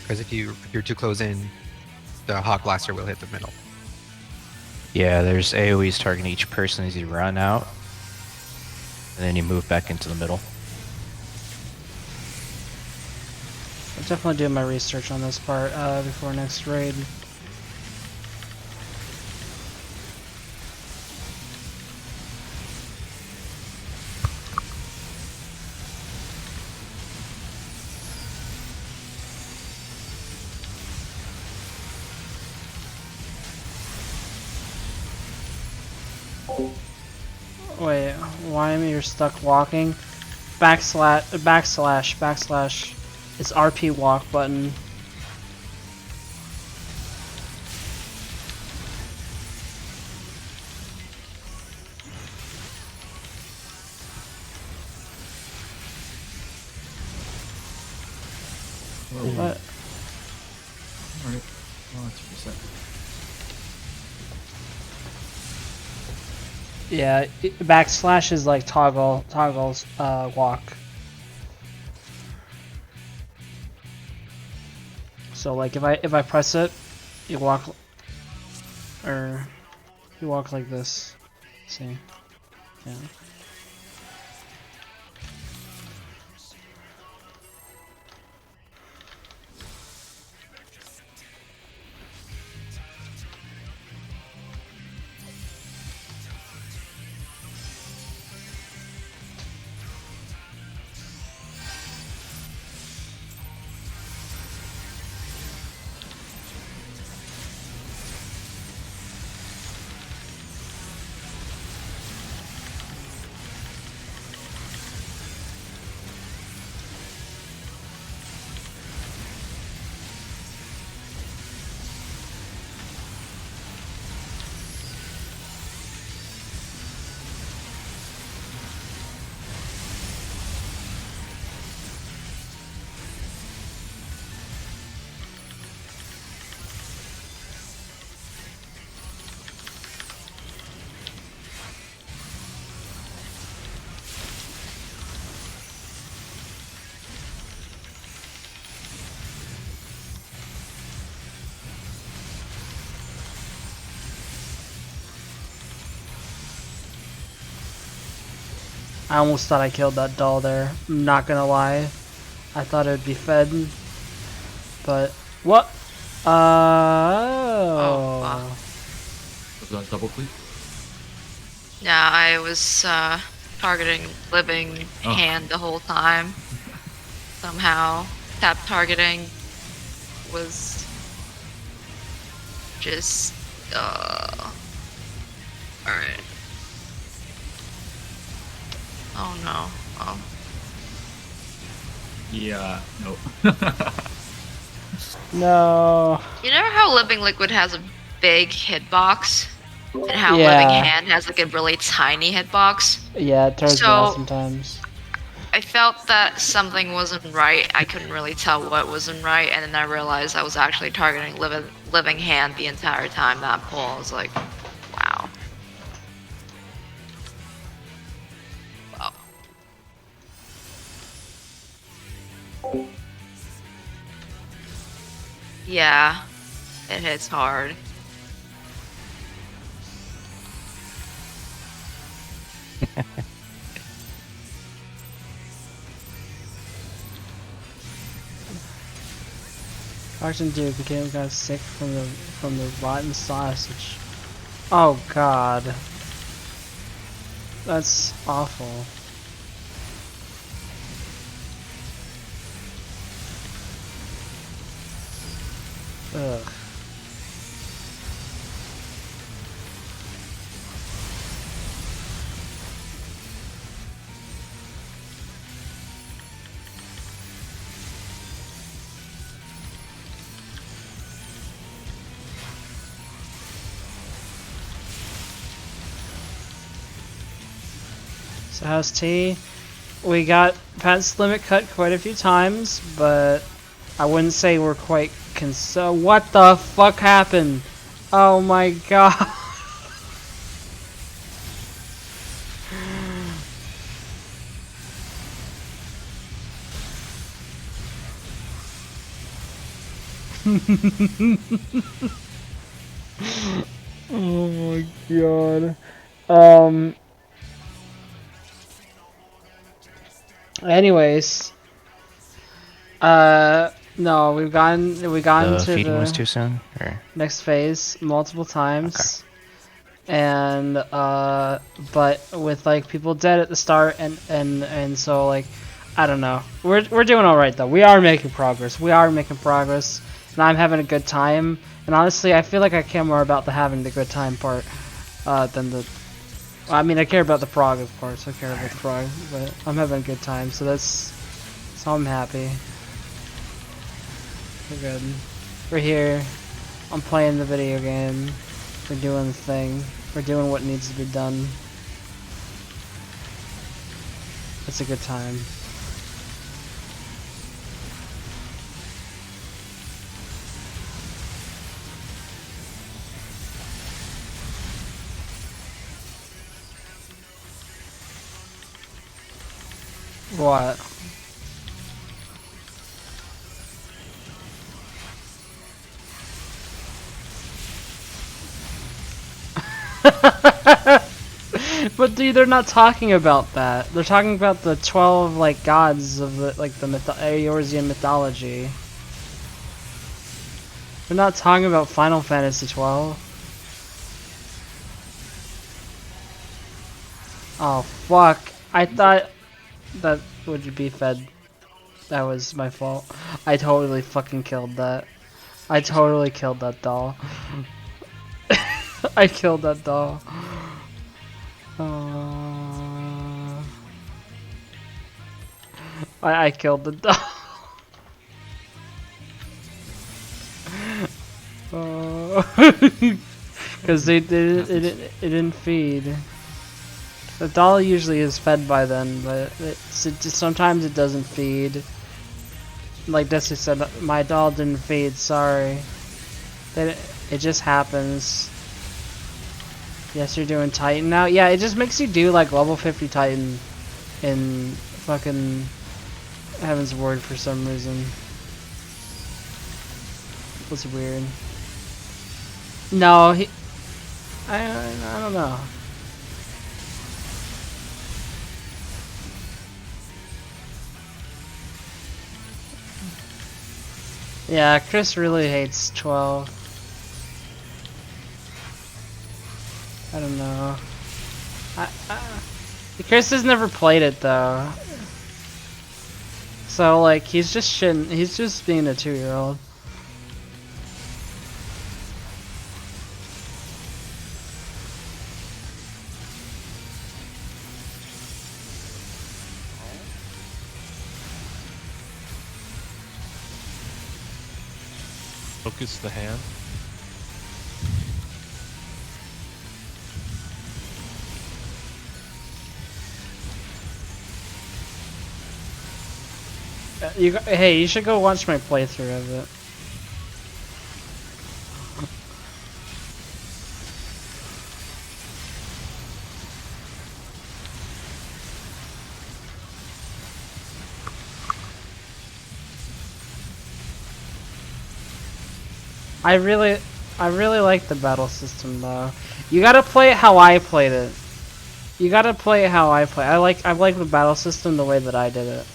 because if you're too close in, the hot blaster will hit the middle. Yeah, there's AoEs targeting each person as you run out. And then you move back into the middle. I'll definitely do my research on this part before next raid. Wait, why am you stuck walking? Backslash. It's RP walk button. What? Alright. Well, that's reset. Yeah, backslash is like toggles walk. So like if I press it, you walk like this. See? Yeah. I almost thought I killed that doll there. I'm not gonna lie. I thought it would be fed. But what? Oh, Was that double click? Yeah, I was targeting living hand the whole time. Somehow, tap targeting was just alright. Oh no. Oh. Yeah, nope. No. You know how Living Liquid has a big hitbox? And how Living Yeah. Hand has like a really tiny hitbox? Yeah, it throws me out So sometimes. I felt that something wasn't right. I couldn't really tell what wasn't right, and then I realized I was actually targeting Living Hand the entire time that pull. I was like, wow. Wow. Yeah, it hits hard. Arson dude became kind of sick from the rotten sausage. Oh god. That's awful. Ugh. So how's T? We got past limit cut quite a few times, but I wouldn't say we're quite what the fuck happened? Oh my god. Oh my god. Anyways, no, we've gotten The to feeding was the too soon? Or next phase multiple times, and but with like people dead at the start, and so like, I don't know. We're doing all right though. We are making progress. We are making progress, and I'm having a good time. And honestly, I feel like I care more about the having the good time part, than the. I mean, I care about the prog, of course. I care about the prog, but I'm having a good time, so so I'm happy. We're good. We're here. I'm playing the video game. We're doing the thing. We're doing what needs to be done. It's a good time. What? But dude, they're not talking about that. They're talking about the 12 like gods of the Eorzean mythology. They're not talking about Final Fantasy 12. Oh fuck! I thought that would be fed. That was my fault. I totally fucking killed that. I totally killed that doll. I killed that doll. I killed the doll. Because it didn't feed. The doll usually is fed by then, but sometimes it doesn't feed. Like Desi said, my doll didn't feed, sorry. It just happens. Yes, you're doing Titan now? Yeah, it just makes you do like level 50 Titan in fucking Heaven's Word for some reason. It's weird. No, I don't know. Yeah, Chris really hates 12. I don't know. Chris has never played it though. So like he's just shitting. He's just being a 2-year-old. Focus the hand. Hey, you should go watch my playthrough of it. I really like the battle system though. You gotta play it how I played it. You gotta play it how I play. I like the battle system the way that I did it.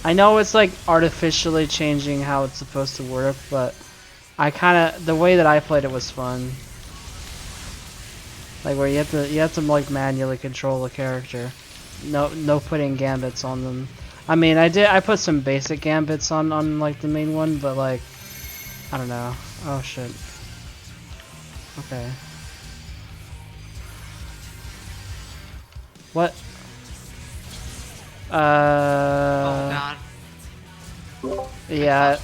I know it's like artificially changing how it's supposed to work, but the way that I played it was fun. Like where you have to like manually control the character. No putting gambits on them. I mean, I put some basic gambits on like the main one, but like I don't know. Oh shit. Okay. What? Oh god. Yeah.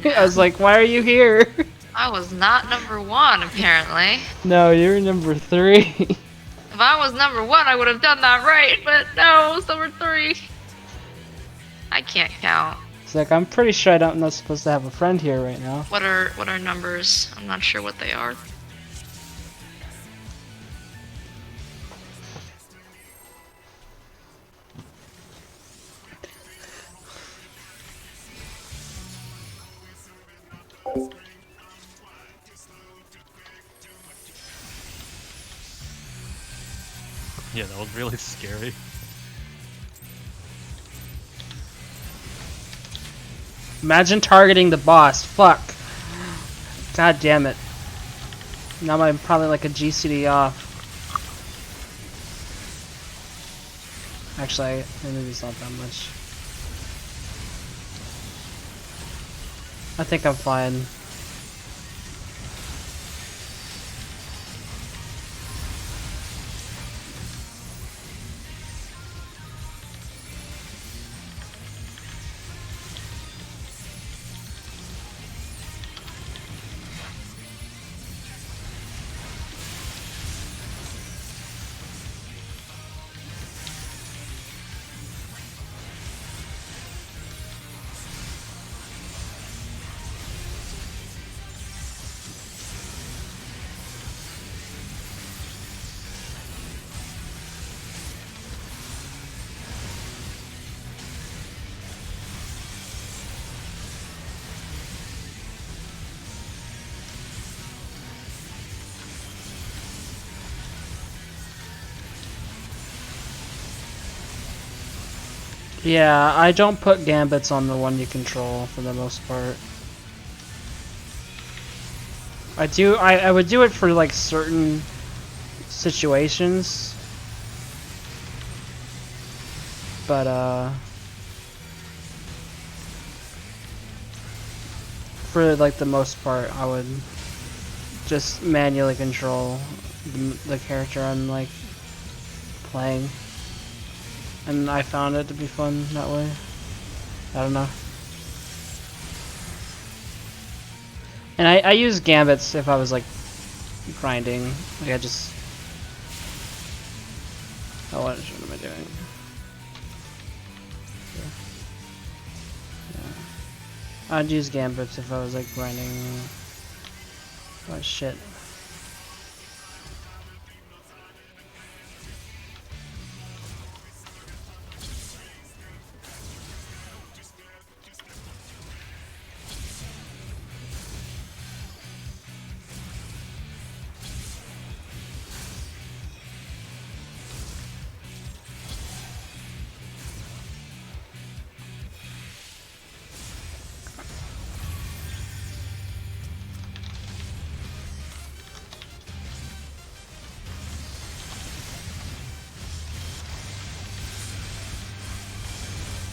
I was like, why are you here? I was not number 1, apparently. No, you're number 3. If I was number 1, I would have done that right, but no, I was number 3. I can't count. It's like, I'm pretty sure I'm not supposed to have a friend here right now. What are numbers? I'm not sure what they are. Yeah, that was really scary. Imagine targeting the boss. Fuck. God damn it. Now I'm probably like a GCD off. Actually, maybe it's not that much. I think I'm fine. Yeah, I don't put gambits on the one you control for the most part. I would do it for like certain situations. But for like the most part, I would just manually control the character I'm like playing. And I found it to be fun that way. I don't know. And I use gambits if I was like grinding. Like I just... Oh, what am I doing? Yeah. I'd use gambits if I was like grinding. Oh shit.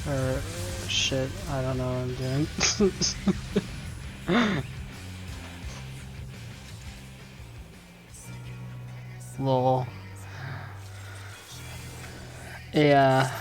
Or shit, I don't know what I'm doing. Lol. Yeah.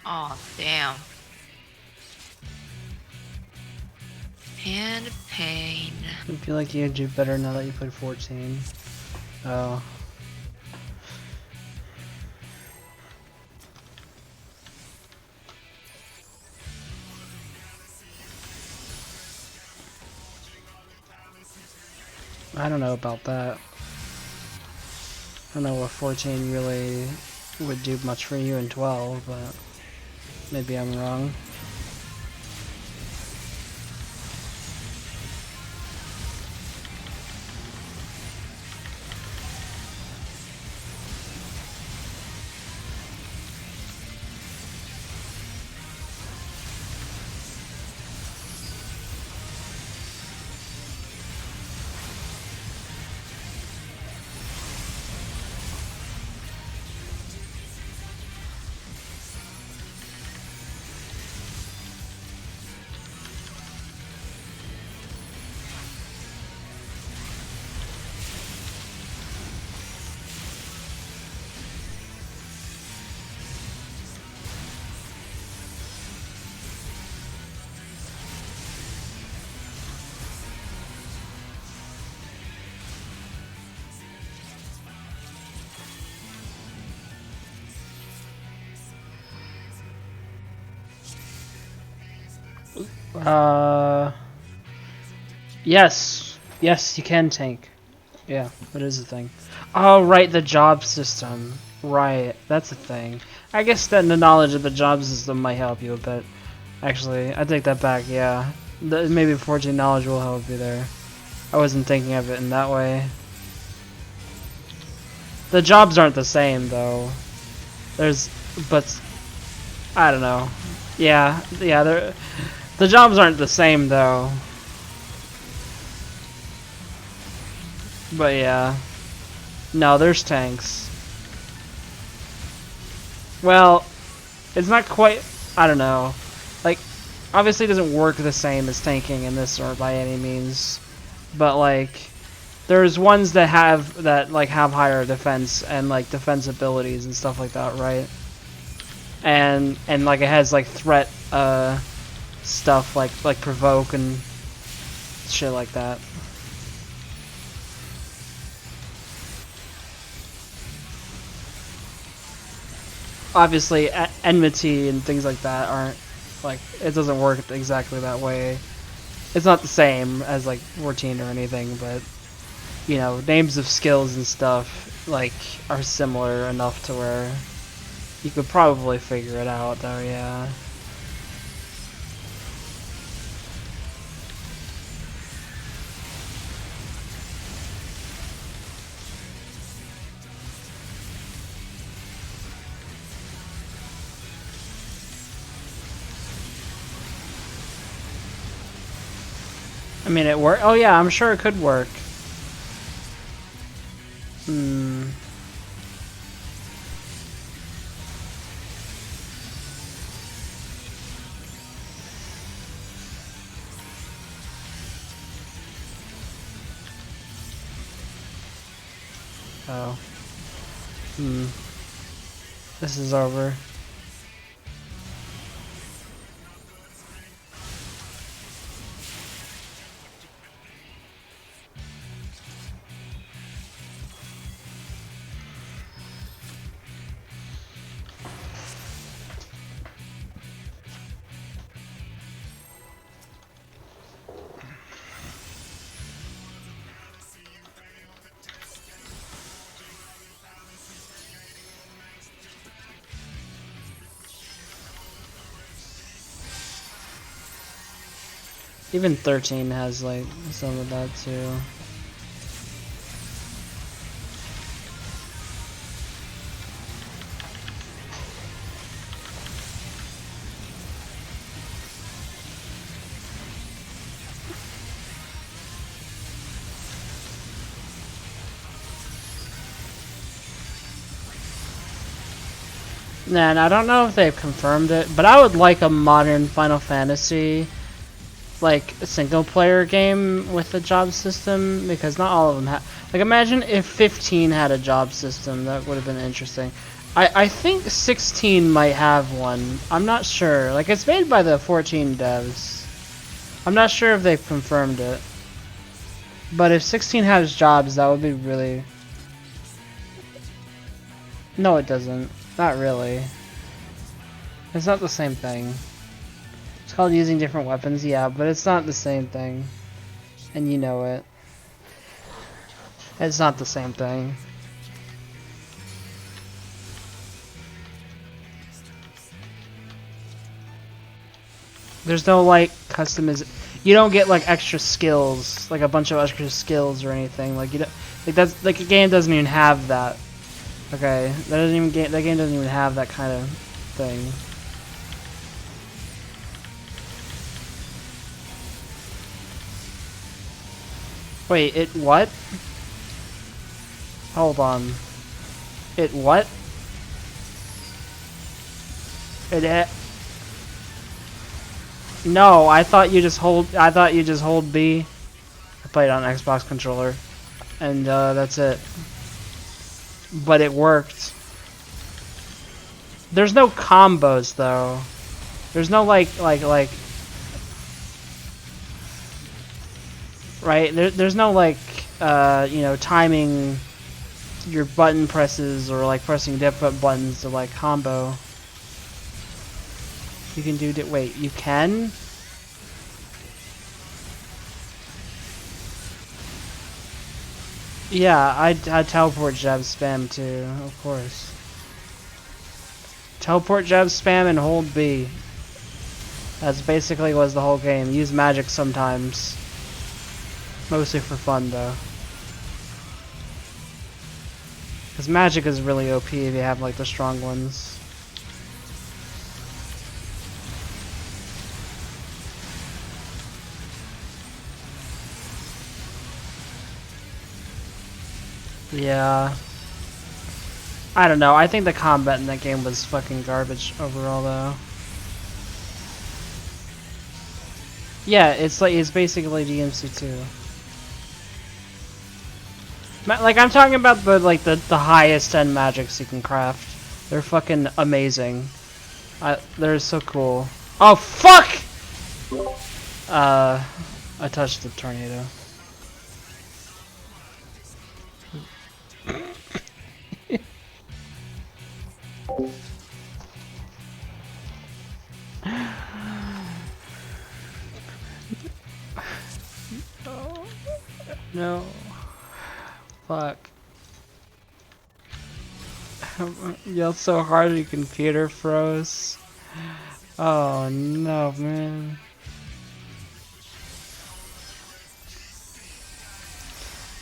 Oh, damn. And pain. I feel like you do better now that you played 14. Oh. I don't know about that. I don't know if 14 really would do much for you in 12, but maybe I'm wrong. Yes. Yes, you can tank. Yeah, that is a thing. Oh, right, the job system. Right, that's a thing. I guess that the knowledge of the job system might help you a bit. Actually, I take that back, yeah. Maybe 14 knowledge will help you there. I wasn't thinking of it in that way. The jobs aren't the same, though. But, I don't know. Yeah, the jobs aren't the same, though. But yeah. No, there's tanks. Well, it's not quite, I don't know. Like, obviously it doesn't work the same as tanking in this or by any means. But like, there's ones that have higher defense and like defense abilities and stuff like that, right? And like it has like threat stuff like provoke and shit like that. Obviously enmity and things like that aren't like, it doesn't work exactly that way. It's not the same as like 14 or anything, but you know, names of skills and stuff like are similar enough to where you could probably figure it out though, yeah. I mean, it worked. Oh yeah, I'm sure it could work. Hmm. Oh. Hmm. This is over. Even 13 has like some of that too. And I don't know if they've confirmed it, but I would like a modern Final Fantasy, like a single player game with a job system, because not all of them have. Like, imagine if 15 had a job system, that would have been interesting. I think 16 might have one. I'm not sure. Like, it's made by the 14 devs. I'm not sure if they've confirmed it. But if 16 has jobs, that would be really... No, it doesn't. Not really. It's not the same thing. It's called using different weapons, yeah, but it's not the same thing. And you know it. It's not the same thing. There's no, like, you don't get, like, extra skills, like a bunch of extra skills or anything. Like, you don't, like, that's, like, a game doesn't even have that. Okay, that game doesn't even have that kind of thing. Wait, it what? Hold on. It what? No, I thought you just hold B. I played on an Xbox controller. And that's it. But it worked. There's no combos though. There's no like right? There's no like you know, timing your button presses or like pressing different buttons to like combo. You can do wait, you can? Yeah, I teleport jab spam too, of course. Teleport jab spam and hold B. That's basically was the whole game. Use magic sometimes. Mostly for fun though. Because magic is really OP if you have like the strong ones. Yeah. I don't know. I think the combat in that game was fucking garbage overall though. Yeah, it's basically DMC2. Like I'm talking about the highest end magics you can craft. They're fucking amazing. They're so cool. Oh fuck! I touched the tornado. No. Fuck. Yelled so hard your computer froze. Oh no, man.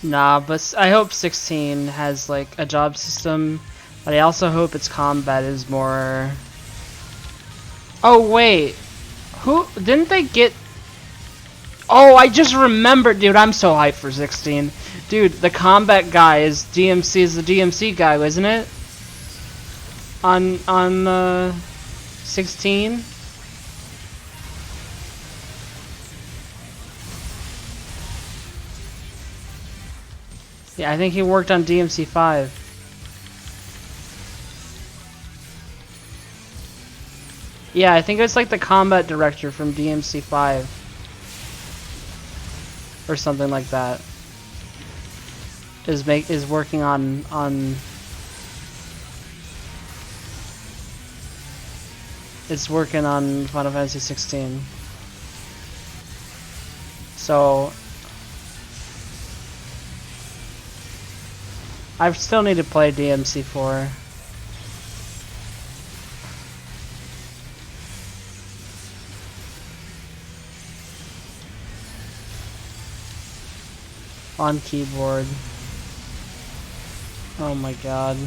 Nah, but I hope 16 has like a job system, but I also hope its combat is more... Oh wait, who didn't they get? Oh, I just remembered, dude. I'm so hyped for 16, dude. The combat guy is DMC, is the DMC guy, isn't it? On 16. Yeah, I think he worked on DMC 5. Yeah, I think it's like the combat director from DMC 5. Or something like that. Is working on it's working on Final Fantasy 16. So I still need to play DMC 4. On keyboard. Oh my god.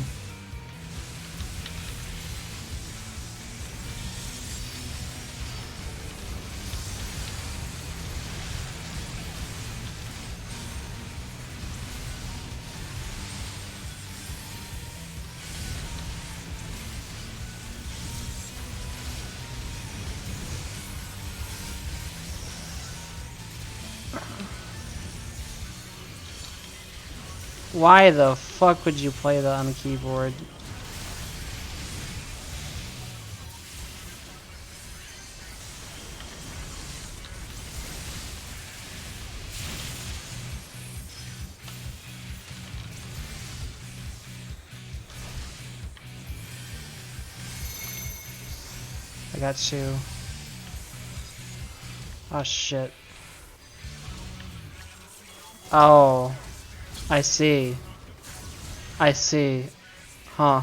Why the fuck would you play that on a keyboard? I got you. Oh shit. Oh. I see. I see. Huh.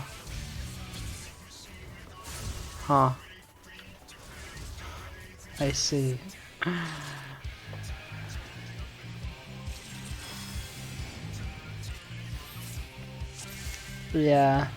Huh. I see. Yeah.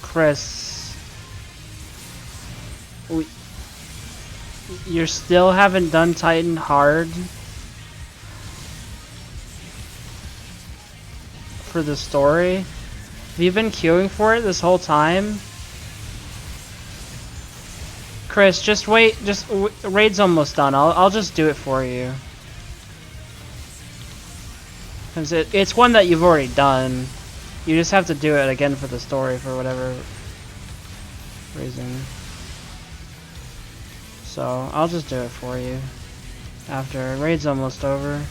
Chris, you still haven't done Titan hard for the story? Have you been queuing for it this whole time? Chris, just wait. Raid's almost done. I'll just do it for you. Cause it's one that you've already done. You just have to do it again for the story for whatever reason. So I'll just do it for you after. Raid's almost over.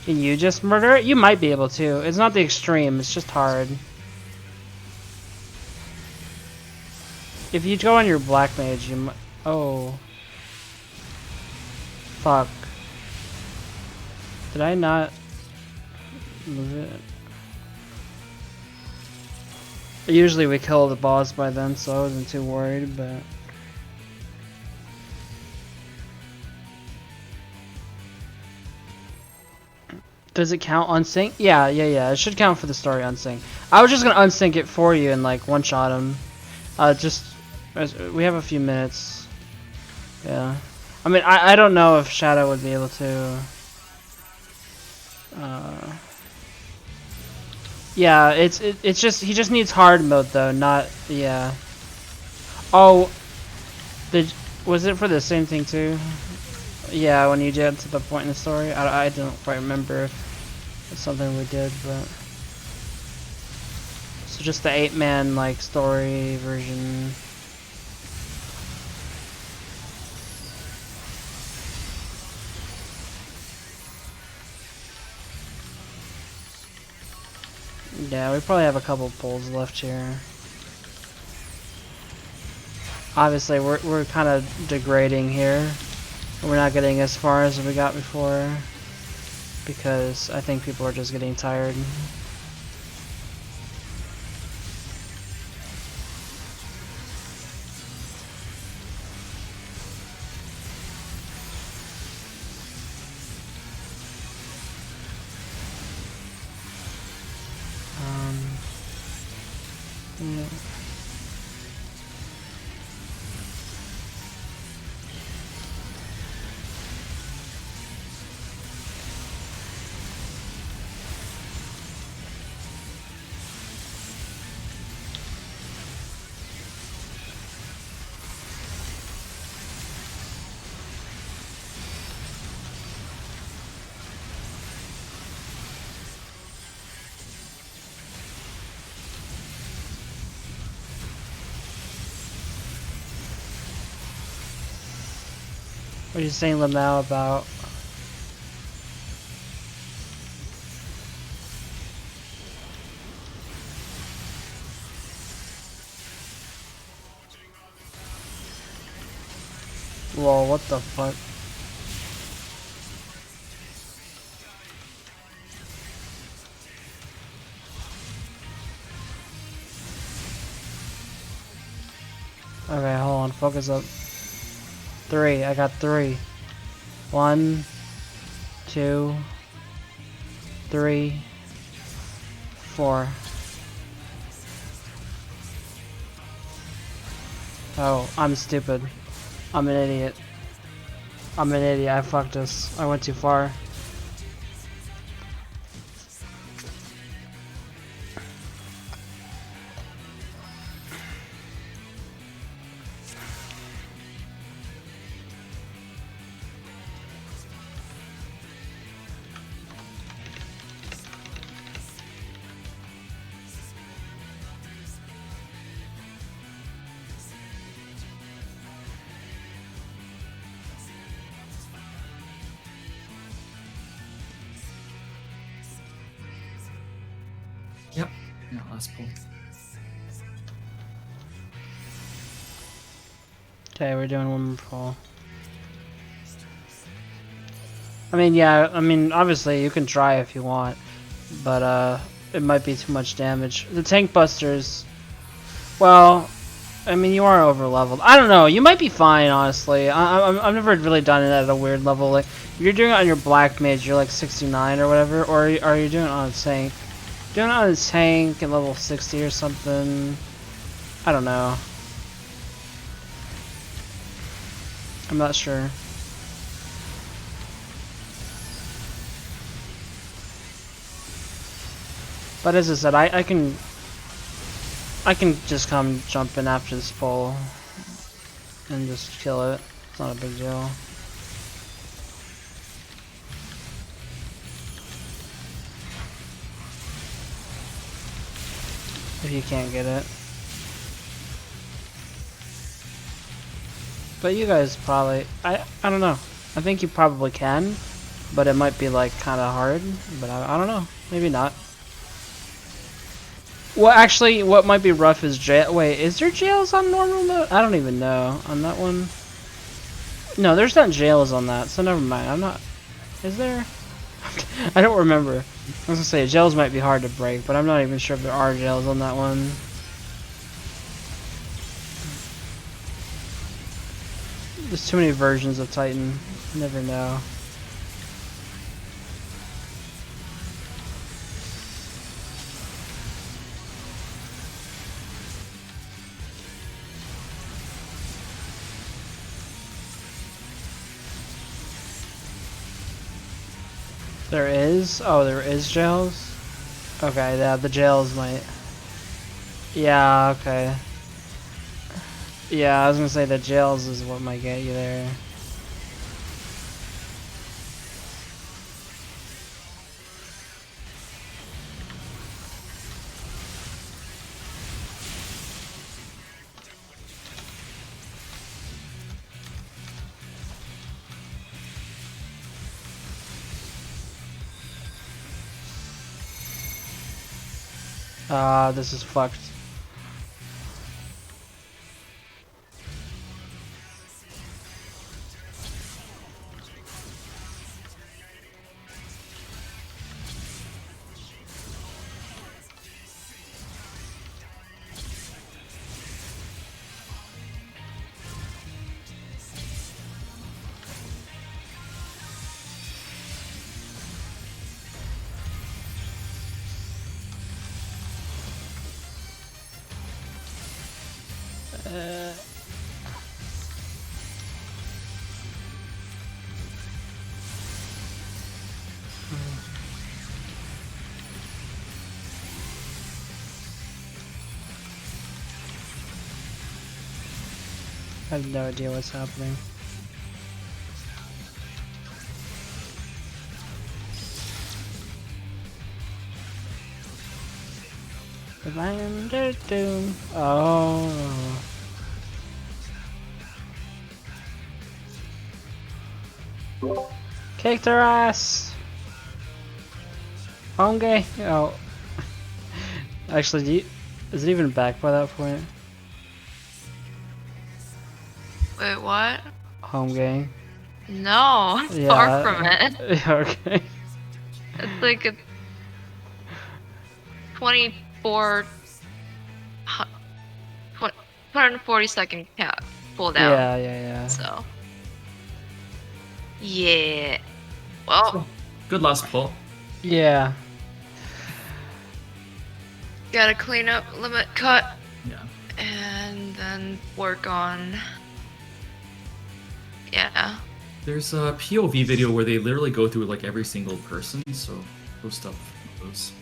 Can you just murder it? You might be able to. It's not the extreme, it's just hard. If you go on your black mage, you might. Oh. Fuck. Did I not move it? Usually we kill the boss by then, so I wasn't too worried, but. Does it count unsync? Yeah. It should count for the story unsync. I was just gonna unsync it for you and like one shot him. We have a few minutes. Yeah. I mean, I don't know if Shadow would be able to. Yeah, it's just he just needs hard mode though, not yeah. Oh, was it for the same thing too? Yeah, when you get to the point in the story, I don't quite remember if it's something we did, but so just the 8-man like story version. Yeah, we probably have a couple pulls left here. Obviously, we're kind of degrading here. We're not getting as far as we got before because I think people are just getting tired. Yeah. are you saying, Lamau, about? Whoa, what the fuck? Okay, hold on, focus up. 3, I got 3. 1, 2, 3, 4. Oh, I'm stupid. I'm an idiot. I'm an idiot, I fucked this. I went too far. Yep. Yeah, last pull. Okay, we're doing one more pull. I mean, yeah, I mean, obviously you can try if you want, but it might be too much damage. The tank busters, well, I mean, you are over leveled. I don't know, you might be fine, honestly. I've never really done it at a weird level. Like, if you're doing it on your black mage, you're like 69 or whatever, or are you doing it on a tank? Doing it on a tank at level 60 or something. I don't know. I'm not sure. But as I said, I can just come jump in after this pull and just kill it. It's not a big deal. If you can't get it. But you guys probably, I don't know. I think you probably can, but it might be like kind of hard, but I don't know. Maybe not. Well, actually, what might be rough is jail. Wait, is there jails on normal mode? I don't even know on that one. No, there's not jails on that, so never mind. I'm not. Is there? I don't remember. I was gonna say jails might be hard to break, but I'm not even sure if there are jails on that one. There's too many versions of Titan. You never know. There is? Oh, there is jails? Okay, yeah, the jails might... Yeah, okay. Yeah, I was gonna say the jails is what might get you there. This is fucked. I have no idea what's happening. Reminder Doom. Oh. Kick their ass. Home game. Oh. Actually, is it even back by that point? Wait, what? Home game. No, I'm Yeah. far from it. Okay. It's like a 24, 140-second count pull down. Yeah. So, yeah. Well, Good last pull. Yeah. gotta clean up limit cut Yeah. and then work on. Yeah. There's a POV video where they literally go through like every single person, so go stuff those.